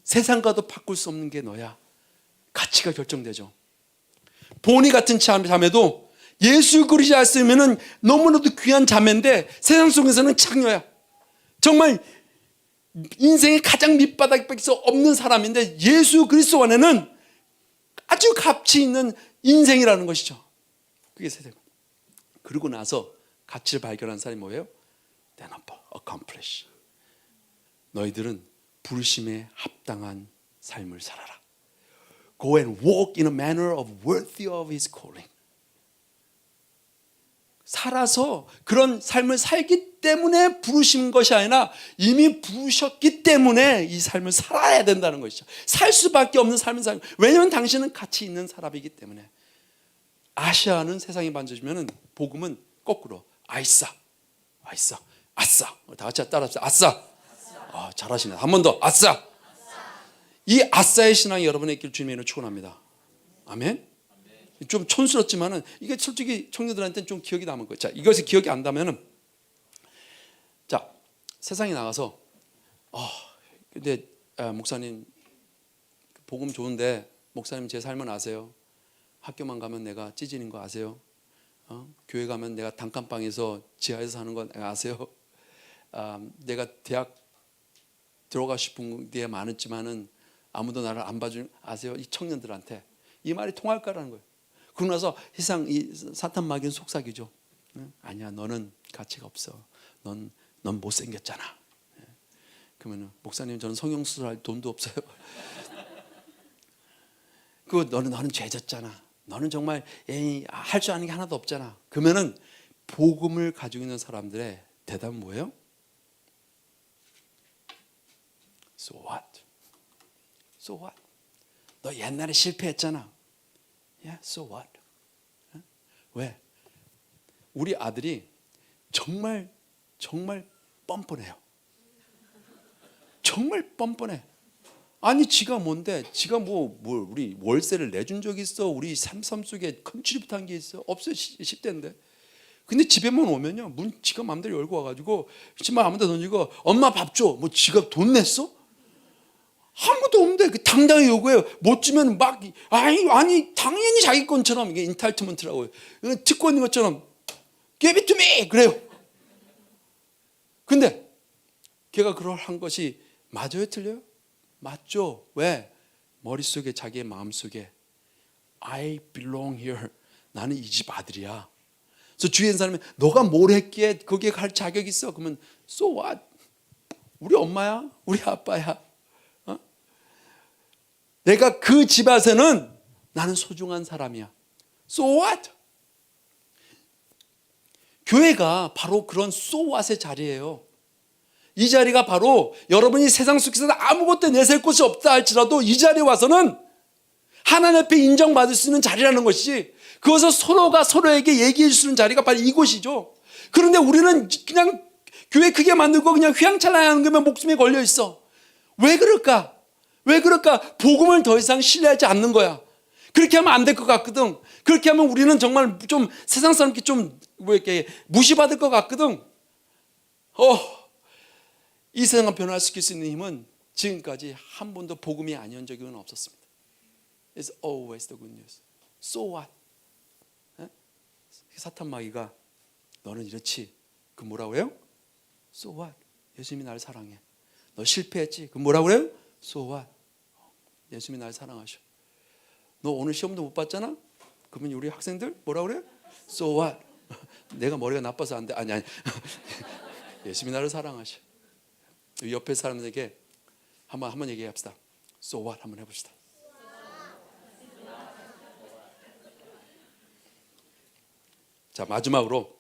세상과도 바꿀 수 없는 게 너야. 가치가 결정되죠. 보니 같은 자매도 예수 그리스도였으면은 너무나도 귀한 자매인데 세상 속에서는 창녀야. 정말 인생의 가장 밑바닥밖에 없는 사람인데 예수 그리스도 안에는 아주 가치 있는 인생이라는 것이죠. 그게 세대가. 그러고 나서 가치를 발견한 사람이 뭐예요? Then accomplish. 너희들은 부르심에 합당한 삶을 살아라. Go and walk in a manner of worthy of his calling. 살아서 그런 삶을 살기 때문에 부르신 것이 아니라 이미 부르셨기 때문에 이 삶을 살아야 된다는 것이죠. 살 수밖에 없는 삶을 살고, 왜냐하면 당신은 가치 있는 사람이기 때문에. 아시아는 세상에 만져주면 복음은 거꾸로 아이싸, 아이싸, 아싸. 다 같이 따라합시다. 아싸. 아, 잘하시네. 한 번 더. 아싸. 이 아싸의 신앙이 여러분의 길 주님의 이름으로 축원합니다. 아멘. 좀 촌스럽지만은 이게 솔직히 청년들한테는 좀 기억이 남은 거예요. 자, 이것이 기억이 안 나면은, 자, 세상에 나가서 근데 목사님 복음 좋은데 목사님 제 삶은 아세요? 학교만 가면 내가 찌지는 거 아세요? 교회 가면 내가 단칸방에서 지하에서 사는 거 아세요? 내가 대학 들어가고 싶은 데 많았지만은 아무도 나를 안 봐주는 아세요? 이 청년들한테 이 말이 통할까라는 거예요. 그러고 나서 세상 이 사탄 마귀는 속삭이죠. 아니야, 너는 가치가 없어. 넌 못생겼잖아. 그러면 목사님 저는 성형수술할 돈도 없어요. 너는 죄졌잖아. 너는 정말 할 줄 아는 게 하나도 없잖아. 그러면은 복음을 가지고 있는 사람들의 대답은 뭐예요? So what? So what? 너 옛날에 실패했잖아. Yeah, so what? 왜? 우리 아들이 정말 뻔뻔해요. 정말 뻔뻔해. 아니 지가 뭔데? 지가 우리 월세를 내준 적이 있어? 우리 삶 속에 컨트리뷰트한 게 있어? 없어요. 10대인데. 근데 집에만 오면요, 문 지가 마음대로 열고 와가지고 신발 아무데나 던지고 엄마 밥 줘. 뭐 지가 돈 냈어? 아무것도 없는데 당당히 요구해요. 못 주면 막 아니 당연히 자기 건처럼, 이게 인탈트먼트라고요. 듣고 있는 것처럼 give it to me 그래요. 근데 걔가 그걸 한 것이 맞아요, 틀려요? 맞죠. 왜? 머릿속에, 자기의 마음속에 I belong here. 나는 이 집 아들이야. 그래서 주위에 있는 사람이 너가 뭘 했기에 거기에 갈 자격이 있어. 그러면 so what? 우리 엄마야, 우리 아빠야. 내가 그 집에서는 나는 소중한 사람이야. So what? 교회가 바로 그런 so what의 자리예요. 이 자리가 바로 여러분이 세상 속에서 아무것도 내세울 곳이 없다 할지라도 이 자리에 와서는 하나님 앞에 인정받을 수 있는 자리라는 것이, 그것을 서로가 서로에게 얘기해 줄 수 있는 자리가 바로 이곳이죠. 그런데 우리는 그냥 교회 크게 만들고 그냥 휘황찬란히 하는 거면 목숨에 걸려 있어. 왜 그럴까? 왜 그럴까? 복음을 더 이상 신뢰하지 않는 거야. 그렇게 하면 안 될 것 같거든. 그렇게 하면 우리는 정말 좀 세상 사람께 좀 이렇게 무시받을 것 같거든. 이 세상을 변화시킬 수 있는 힘은 지금까지 한 번도 복음이 아니온 적이 없었습니다. It's always the good news. So what? 사탄 마귀가 너는 이렇지. 그 뭐라고 해요? So what? 예수님이 나를 사랑해. 너 실패했지. 그 뭐라고 그래요? So what? 예수님이 나를 사랑하셔. 너 오늘 시험도 못 봤잖아? 그러면 우리 학생들 뭐라고 그래요? So what? 내가 머리가 나빠서 안 돼. 아니. 예수님이 나를 사랑하셔. 옆에 사람들에게 한번 얘기합시다. So what? 한번 해봅시다. 자, 마지막으로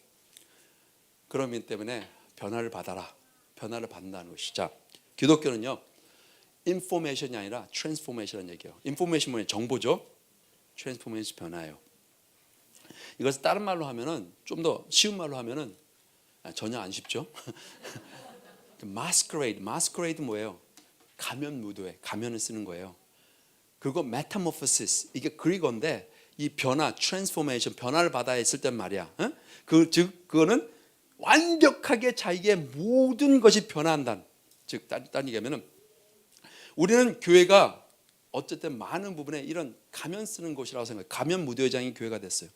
그런 것 때문에 변화를 받아라. 변화를 받는다는 것이. 자, 기독교는요, 인포메이션이 아니라 트랜스포메이션이라는 얘기예요. 인포메이션 뭐예요? 정보죠. 트랜스포메이션 변화예요. 이것을 다른 말로 하면은, 좀 더 쉬운 말로 하면은 전혀 안 쉽죠. 마스크레이드 뭐예요? 가면 무도회, 가면을 쓰는 거예요. 그리고 메타모포시스, 이게 그리거인데 이 변화, 트랜스포메이션, 변화를 받아야 했을 땐 말이야. 그거는 완벽하게 자기의 모든 것이 변화한다는. 즉 다른 얘기하면은 우리는 교회가 어쨌든 많은 부분에 이런 가면 쓰는 곳이라고 생각해요. 가면 무도회장이 교회가 됐어요.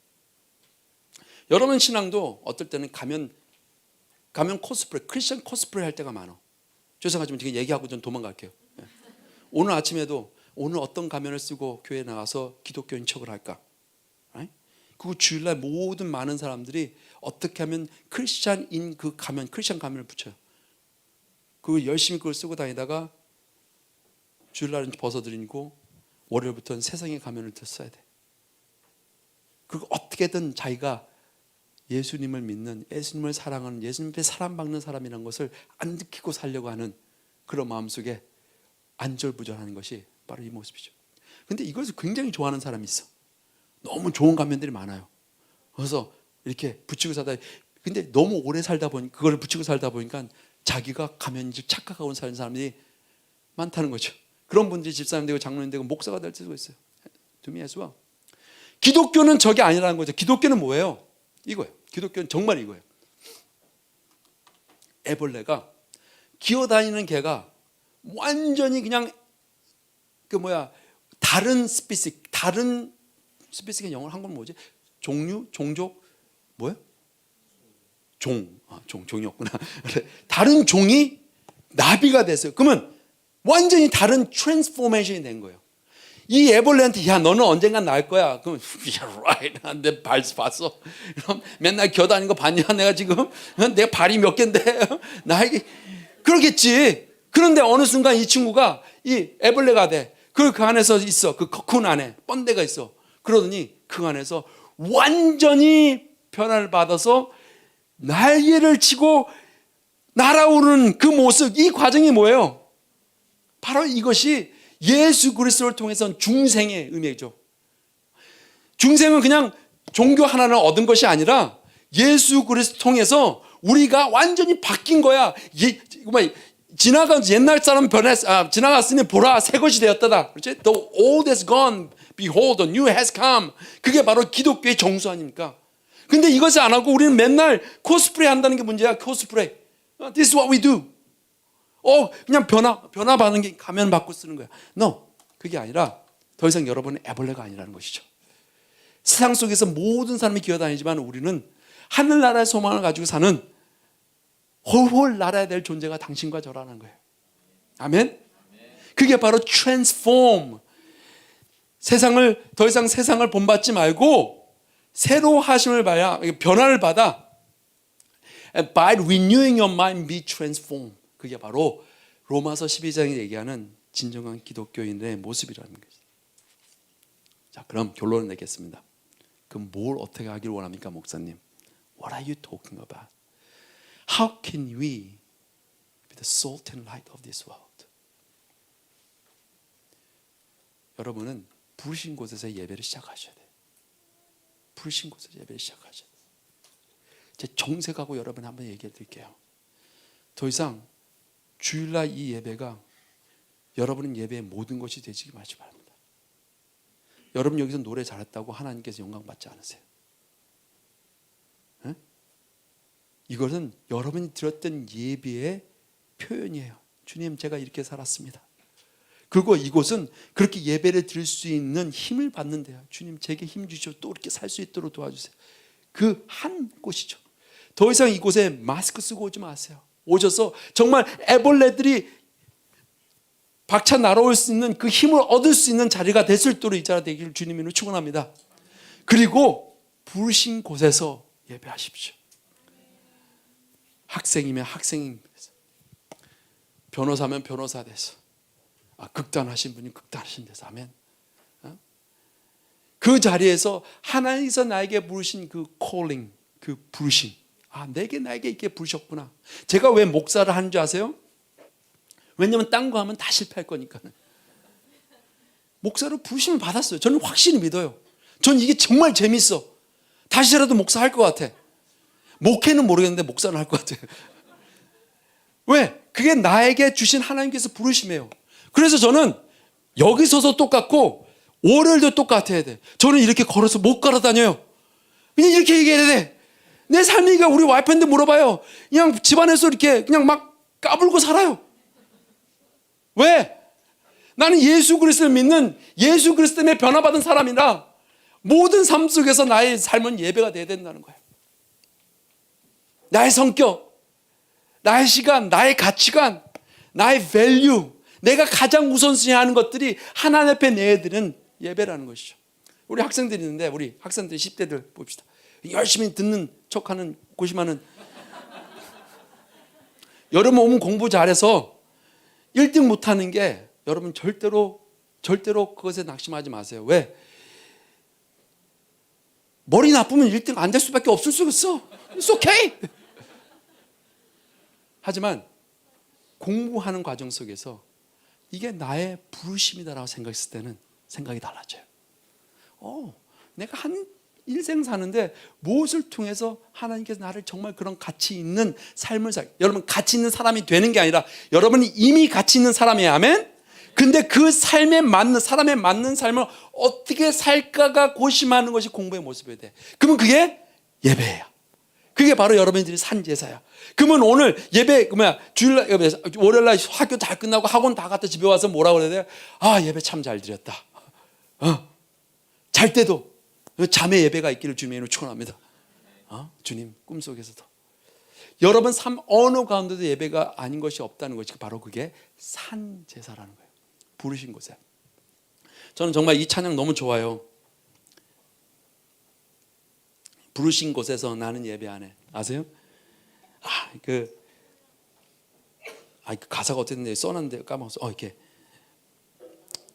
여러분 신앙도 어떨 때는 가면 코스프레, 크리스천 코스프레 할 때가 많아. 죄송하지만 지금 얘기하고 좀 도망갈게요. 오늘 아침에도 오늘 어떤 가면을 쓰고 교회에 나가서 기독교인 척을 할까? 그리고 주일날 모든 많은 사람들이 어떻게 하면 크리스천인 그 가면, 크리스천 가면을 붙여요. 그 열심히 그걸 쓰고 다니다가 주일날은 벗어드리고 월요일부터는 세상의 가면을 써야 돼. 그리고 어떻게든 자기가 예수님을 믿는, 예수님을 사랑하는, 예수님께 사랑받는 사람이라는 것을 안 느끼고 살려고 하는 그런 마음속에 안절부절하는 것이 바로 이 모습이죠. 근데 이것을 굉장히 좋아하는 사람이 있어. 너무 좋은 가면들이 많아요. 그래서 이렇게 붙이고 살다, 근데 너무 오래 살다 보니 그걸 붙이고 살다 보니까 자기가 가면인지 착각하고 사는 사람들이 많다는 거죠. 그런 분들이 집사님 되고 장로님 되고 목사가 될 수도 있어요. 두미예수와 기독교는 저게 아니라는 거죠. 기독교는 뭐예요? 이거예요. 기독교는 정말 이거예요. 애벌레가 기어다니는 개가 완전히 그냥 다른 스피식의 영어로 한건 뭐지? 종류, 종족, 뭐야? 종이었구나. 다른 종이 나비가 됐어요. 그러면 완전히 다른 트랜스포메이션이 된 거예요. 이 애벌레한테 야 너는 언젠간 날 거야. 그럼 yeah, right. 내 발 봤어. 그럼 맨날 겨다니는 거 봤냐? 내가 지금 내 발이 몇 개인데 나에게 그러겠지. 그런데 어느 순간 이 친구가 이 애벌레가 돼. 그 안에서 있어. 그 코쿤 안에 번데가 있어. 그러더니 그 안에서 완전히 변화를 받아서 날개를 치고 날아오르는 그 모습, 이 과정이 뭐예요? 바로 이것이 예수 그리스도를 통해서 중생의 의미죠. 중생은 그냥 종교 하나를 얻은 것이 아니라 예수 그리스도 통해서 우리가 완전히 바뀐 거야. 지나간 옛날 사람 지나갔으니 보라 새 것이 되었다. 그렇지? The old has gone, behold, the new has come. 그게 바로 기독교의 정수 아닙니까? 근데 이것을 안 하고 우리는 맨날 코스프레 한다는 게 문제야. 코스프레. This is what we do. 그냥 변화 받는 게 가면 받고 쓰는 거야. No, 그게 아니라 더 이상 여러분은 애벌레가 아니라는 것이죠. 세상 속에서 모든 사람이 기어다니지만 우리는 하늘나라의 소망을 가지고 사는 홀홀 날아야 될 존재가 당신과 저라는 거예요. 아멘? 그게 바로 transform. 더 이상 세상을 본받지 말고 새로 하심을 봐야 변화를 받아. And by renewing your mind, be transformed. 그게 바로 로마서 12장에 얘기하는 진정한 기독교인의 모습이라는 거죠. 자, 그럼 결론을 내겠습니다. 그럼 뭘 어떻게 하길 원합니까, 목사님? What are you talking about? How can we be the salt and light of this world? 여러분은 부르신 곳에서 예배를 시작하셔야 돼요. 부르신 곳에서 예배를 시작하셔야 돼요. 제 정색하고 여러분 한번 얘기해 드릴게요. 더 이상 주일날 이 예배가 여러분은 예배의 모든 것이 되지 마시기 바랍니다. 여러분 여기서 노래 잘했다고 하나님께서 영광 받지 않으세요. 네? 이것은 여러분이 드렸던 예배의 표현이에요. 주님, 제가 이렇게 살았습니다. 그리고 이곳은 그렇게 예배를 드릴 수 있는 힘을 받는 데요. 주님, 제게 힘 주시오. 또 이렇게 살 수 있도록 도와주세요. 그 한 곳이죠. 더 이상 이곳에 마스크 쓰고 오지 마세요. 오셔서 정말 애벌레들이 박차 날아올 수 있는 그 힘을 얻을 수 있는 자리가 될 수 있도록 이 자리가 되기를 주님으로 축원합니다. 그리고 부르신 곳에서 예배하십시오. 학생이면 학생인 데서, 변호사면 변호사 돼서, 극단하신 분이 극단하신 데서 하면 그 자리에서 하나님께서 나에게 부르신 그 calling, 그 부르심, 나에게 이렇게 부르셨구나. 제가 왜 목사를 하는 줄 아세요? 왜냐하면 딴 거 하면 다 실패할 거니까. 목사로 부르심을 받았어요. 저는 확실히 믿어요. 저는 이게 정말 재밌어. 다시라도 목사 할 것 같아. 목회는 모르겠는데 목사는 할 것 같아요. 왜? 그게 나에게 주신 하나님께서 부르심이에요. 그래서 저는 여기 서서 똑같고 월요일도 똑같아야 돼. 저는 이렇게 걸어서 못 걸어 다녀요. 그냥 이렇게 얘기해야 돼. 내 삶이가 우리 와이프한테 물어봐요. 그냥 집안에서 이렇게 그냥 막 까불고 살아요. 왜? 나는 예수 그리스도를 믿는, 예수 그리스도 때문에 변화받은 사람이라 모든 삶 속에서 나의 삶은 예배가 돼야 된다는 거예요. 나의 성격, 나의 시간, 나의 가치관, 나의 value, 내가 가장 우선순위하는 것들이 하나님 앞에 내드리는 예배라는 것이죠. 우리 학생들이 있는데 우리 학생들 10대들 봅시다. 열심히 듣는 척하는 고심하는 여러분 오면 공부 잘해서 1등 못하는 게 여러분 절대로 그것에 낙심하지 마세요. 왜? 머리 나쁘면 1등 안 될 수밖에 없을 수 있어. It's okay. 하지만 공부하는 과정 속에서 이게 나의 부르심이다라고 생각했을 때는 생각이 달라져요. 내가 한 일생 사는데 무엇을 통해서 하나님께서 나를 정말 그런 가치 있는 삶을 여러분 가치 있는 사람이 되는 게 아니라 여러분이 이미 가치 있는 사람이에요. 아멘? 근데 그 삶에 맞는 사람에 맞는 삶을 어떻게 살까가 고심하는 것이 공부의 모습이 돼. 그러면 그게 예배예요. 그게 바로 여러분들이 산 제사야. 그러면 오늘 예배 주일날 월요일날 학교 잘 끝나고 학원 다 갔다 집에 와서 뭐라고 그래야 돼? 아, 예배 참 잘 드렸다. 잘 때도 잠의 예배가 있기를 주님의 이름으로 축원합니다. 주님 꿈속에서도 여러분 삶 어느 가운데도 예배가 아닌 것이 없다는 것이 바로 그게 산 제사라는 거예요. 부르신 곳에. 저는 정말 이 찬양 너무 좋아요. 부르신 곳에서 나는 예배하네. 아세요? 그 가사가 어땠는데 써놨는데 까먹었어. 이렇게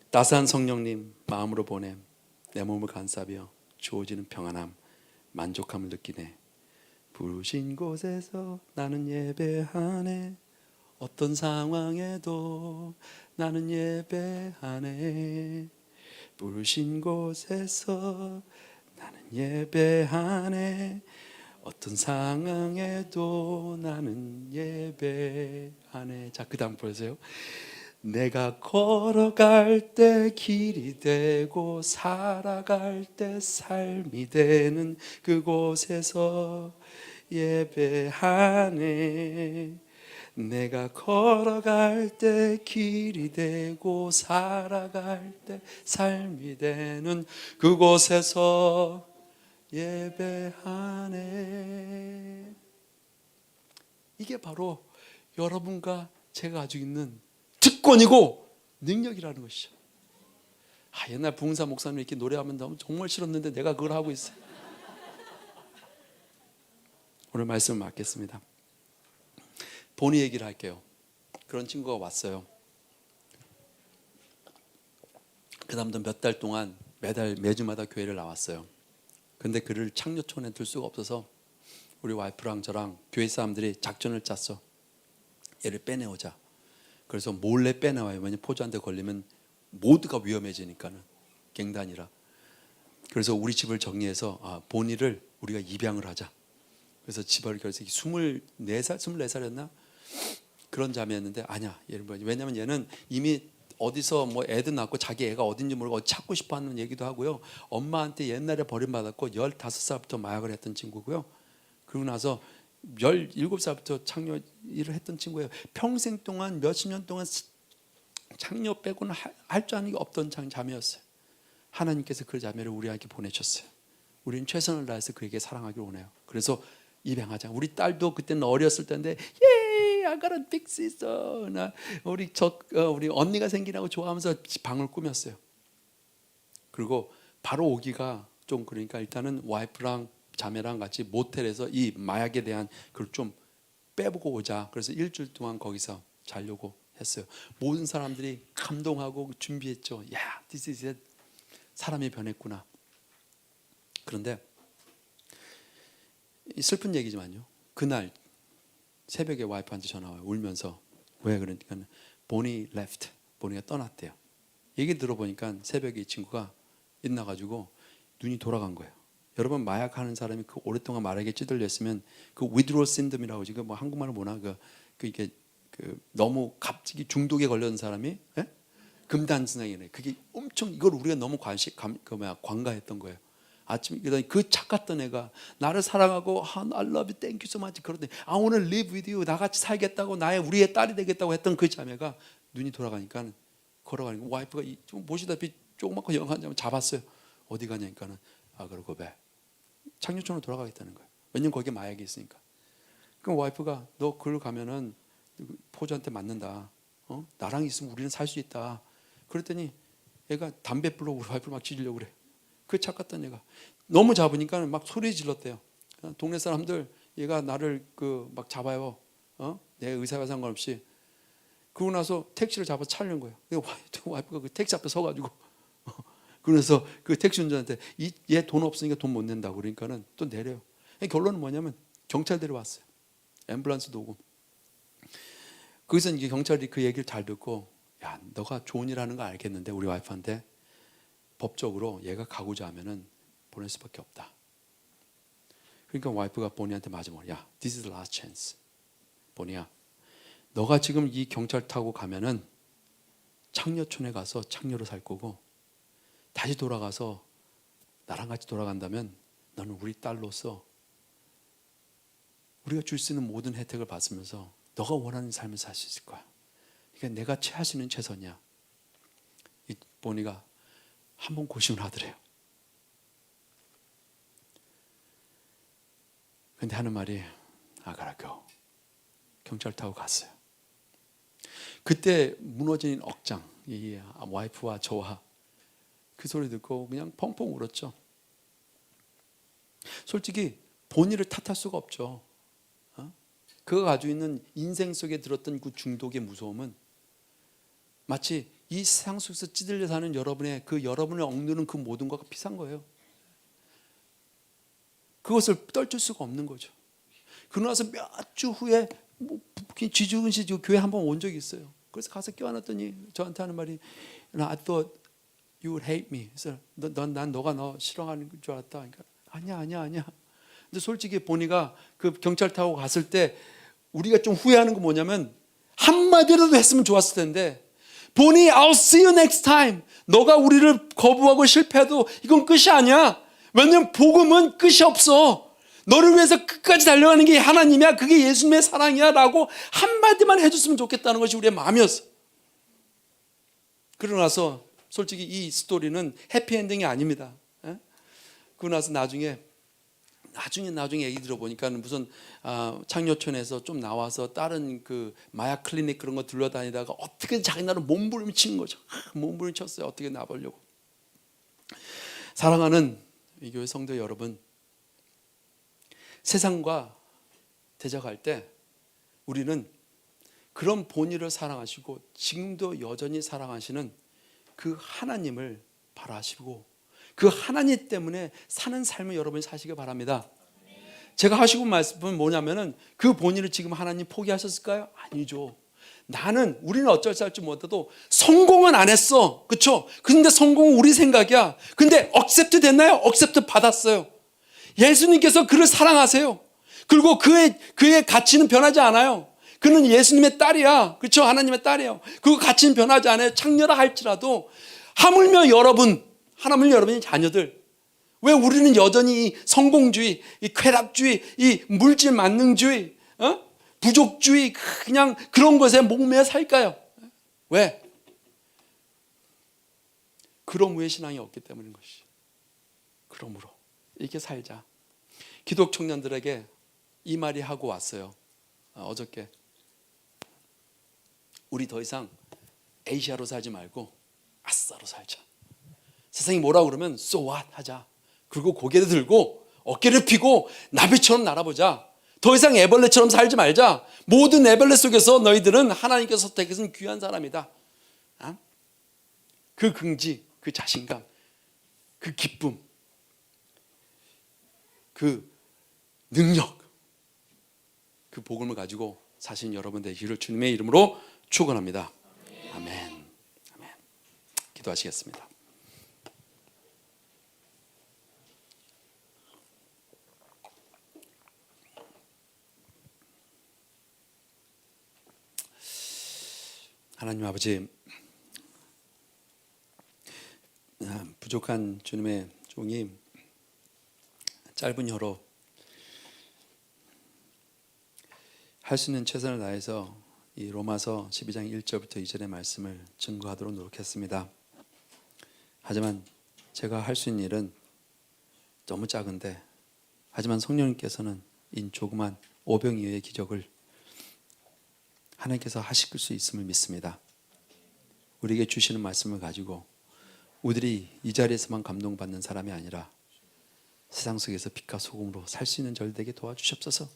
따스한 성령님 마음으로 보냄 내 몸을 감싸며 주어지는 평안함 만족함을 느끼네. 부르신 곳에서 나는 예배하네. 어떤 상황에도 나는 예배하네. 부르신 곳에서 나는 예배하네. 어떤 상황에도 나는 예배하네. 자, 그 다음 보세요. 내가 걸어갈 때 길이 되고 살아갈 때 삶이 되는 그곳에서 예배하네. 내가 걸어갈 때 길이 되고 살아갈 때 삶이 되는 그곳에서 예배하네. 이게 바로 여러분과 제가 가지고 있는 특권이고 능력이라는 것이죠. 옛날 부흥사 목사님 이렇게 노래하면 너무 정말 싫었는데 내가 그걸 하고 있어요. 오늘 말씀을 맡겠습니다. 본의 얘기를 할게요. 그런 친구가 왔어요. 그 다음도 몇 달 동안 매주마다 교회를 나왔어요. 근데 그를 창녀촌에 둘 수가 없어서 우리 와이프랑 저랑 교회 사람들이 작전을 짰어. 얘를 빼내오자. 그래서 몰래 빼내와요. 왜냐면 포주한테 걸리면 모두가 위험해지니까는 갱단이라. 그래서 우리 집을 정리해서 본이를 우리가 입양을 하자. 그래서 집을 결석이 24살, 24살이었나? 그런 자매였는데 아니야. 왜냐면 얘는 이미 어디서 뭐 애도 낳고 자기 애가 어딘지 모르고 찾고 싶어하는 얘기도 하고요. 엄마한테 옛날에 버림받았고 15살부터 마약을 했던 친구고요. 그러고 나서 17살부터 창녀 일을 했던 친구예요. 평생 동안 몇십 년 동안 창녀 빼고는 할 줄 아는 게 없던 자매였어요. 하나님께서 그 자매를 우리에게 보내셨어요. 우리는 최선을 다해서 그에게 사랑하기를 원해요. 그래서 입양하자. 우리 딸도 그때는 어렸을 때인데 I got a big sister. 우리 언니가 생기라고 좋아하면서 방을 꾸몄어요. 그리고 바로 오기가 좀 그러니까 일단은 와이프랑 자매랑 같이 모텔에서 이 마약에 대한 그걸 좀 빼보고 오자. 그래서 일주일 동안 거기서 자려고 했어요. 모든 사람들이 감동하고 준비했죠. 야, this is it. 사람이 변했구나. 그런데 슬픈 얘기지만요. 그날 새벽에 와이프한테 전화 와요. 울면서. 왜 그러니까 보니 left. 보니가 떠났대요. 얘기 들어보니까 새벽에 이 친구가 있나가지고 눈이 돌아간 거예요. 여러분 마약하는 사람이 그 오랫동안 마약에 찌들려 있으면 그 withdrawal syndrome이라고 지금 뭐 한국말로 뭐나 이게 너무 갑자기 중독에 걸려는 사람이 금단승이네. 그게 엄청 이걸 우리가 너무 관가했던 거예요. 아침에 그 착했던 애가 나를 사랑하고 I love you, thank you so much 그러더니 I want to live with you 나같이 살겠다고 우리의 딸이 되겠다고 했던 그 자매가 눈이 돌아가니까 걸어가니까 와이프가 좀 보시다시피 조그맣고 영한 자매 잡았어요. 어디 가냐니까는 그러고 창녀촌으로 돌아가겠다는 거예요. 왜냐면 거기에 마약이 있으니까. 그럼 와이프가 너 그걸 가면은 포주한테 맞는다. 나랑 있으면 우리는 살 수 있다. 그랬더니 얘가 담배 불러 우리 와이프를 막 찢으려고 그래. 그 착각했던 얘가 너무 잡으니까 막 소리 질렀대요. 동네 사람들 얘가 나를 막 잡아요. 내 의사와 상관없이. 그러고 나서 택시를 잡아 차려는 거예요. 와이프가 그 택시 앞에 서가지고 그래서 그 택시 운전한테 얘 돈 없으니까 돈 못 낸다고 그러니까는 또 내려요. 결론은 뭐냐면 경찰 데려왔어요. 앰뷸런스도 오고. 거기서 이제 경찰이 그 얘기를 잘 듣고 야 너가 좋은 일 하는 거 알겠는데 우리 와이프한테 법적으로 얘가 가고자 하면은 보낼 수밖에 없다. 그러니까 와이프가 보니한테 마지막으로 야 this is the last chance. 보니야 너가 지금 이 경찰 타고 가면은 창녀촌에 가서 창녀로 살 거고 다시 돌아가서 나랑 같이 돌아간다면 너는 우리 딸로서 우리가 줄 수 있는 모든 혜택을 받으면서 너가 원하는 삶을 살 수 있을 거야. 그러니까 내가 취할 수 있는 최선이야. 이 보니가 한번 고심을 하더래요. 근데 하는 말이 아가라교 경찰 타고 갔어요. 그때 무너진 억장, 이 와이프와 저와 그 소리 듣고 그냥 펑펑 울었죠. 솔직히 본인을 탓할 수가 없죠. 그가 가지고 있는 인생 속에 들었던 그 중독의 무서움은 마치 이 세상 속에서 찌들려 사는 여러분을 억누르는 그 모든 것과 비슷한 거예요. 그것을 떨칠 수가 없는 거죠. 그러고 나서 몇 주 후에 쥐죽은 교회 한번 온 적이 있어요. 그래서 가서 껴안았더니 저한테 하는 말이 I thought you would hate me. 그래서 난 너가 너 싫어하는 줄 알았다. 그러니까 아니야. 근데 솔직히 보니가 그 경찰 타고 갔을 때 우리가 좀 후회하는 거 뭐냐면 한마디라도 했으면 좋았을 텐데 보니 I'll see you next time. 너가 우리를 거부하고 실패해도 이건 끝이 아니야. 왜냐면 복음은 끝이 없어. 너를 위해서 끝까지 달려가는 게 하나님이야. 그게 예수님의 사랑이야 라고 한마디만 해줬으면 좋겠다는 것이 우리의 마음이었어. 그러고 나서 솔직히 이 스토리는 해피엔딩이 아닙니다. 그러고 나서 나중에 얘기 들어보니까 무슨 창녀촌에서 좀 나와서 다른 그 마약 클리닉 그런 거 들러다니다가 어떻게 자기 나를 몸부림친 거죠. 몸부림 쳤어요. 어떻게 나보려고. 사랑하는 이 교회 성도 여러분, 세상과 대적할 때 우리는 그런 본의를 사랑하시고 지금도 여전히 사랑하시는 그 하나님을 바라시고 그 하나님 때문에 사는 삶을 여러분이 사시기 바랍니다. 제가 하시고 말씀은 뭐냐면은 그 본의를 지금 하나님 포기하셨을까요? 아니죠. 우리는 어쩔 수 할지 못해도 성공은 안 했어. 그렇죠? 근데 성공은 우리 생각이야. 근데 억셉트 됐나요? 억셉트 받았어요. 예수님께서 그를 사랑하세요. 그리고 그의 가치는 변하지 않아요. 그는 예수님의 딸이야. 그렇죠? 하나님의 딸이에요. 그 가치는 변하지 않아요. 창녀라 할지라도 하물며 여러분의 자녀들, 왜 우리는 여전히 이 성공주의, 이 쾌락주의, 이 물질 만능주의, 부족주의 그냥 그런 것에 목매어 살까요? 왜? 그런 후의 신앙이 없기 때문인 것이. 그러므로 이렇게 살자. 기독 청년들에게 이 말이 하고 왔어요. 어저께 우리 더 이상 에이시아로 살지 말고 아싸로 살자. 세상이 뭐라 그러면 so what 하자. 그리고 고개를 들고 어깨를 펴고 나비처럼 날아보자. 더 이상 애벌레처럼 살지 말자. 모든 애벌레 속에서 너희들은 하나님께서 선택해서 귀한 사람이다. 그 긍지, 그 자신감, 그 기쁨, 그 능력, 그 복음을 가지고 사신 여러분 되기를 주님의 이름으로 축원합니다. 아멘. 기도하시겠습니다. 하나님 아버지, 부족한 주님의 종이 짧은 혀로 할 수 있는 최선을 다해서 이 로마서 12장 1절부터 2절의 말씀을 증거하도록 노력했습니다. 하지만 제가 할 수 있는 일은 너무 작은데, 하지만 성령님께서는 이 조그만 오병이어의 기적을 하나님께서 하실 수 있음을 믿습니다. 우리에게 주시는 말씀을 가지고 우리들이 이 자리에서만 감동받는 사람이 아니라 세상 속에서 빛과 소금으로 살 수 있는 저를 되게 도와주시옵소서.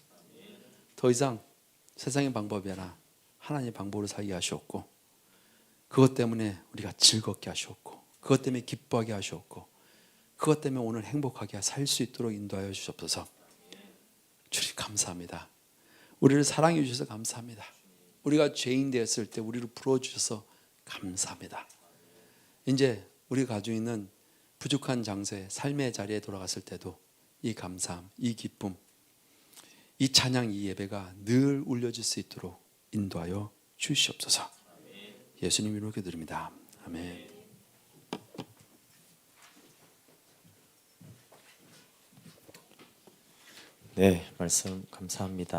더 이상 세상의 방법이 아니라 하나님의 방법으로 살게 하시옵고, 그것 때문에 우리가 즐겁게 하시옵고, 그것 때문에 기뻐하게 하시옵고, 그것 때문에 오늘 행복하게 살 수 있도록 인도하여 주시옵소서. 주님 감사합니다. 우리를 사랑해 주셔서 감사합니다. 우리가 죄인 되었을 때 우리를 풀어주셔서 감사합니다. 이제 우리가 가지고 있는 부족한 장소에 삶의 자리에 돌아갔을 때도 이 감사함, 이 기쁨, 이 찬양, 이 예배가 늘 울려질 수 있도록 인도하여 주시옵소서. 예수님 이름으로 기도드립니다. 아멘. 네, 말씀 감사합니다.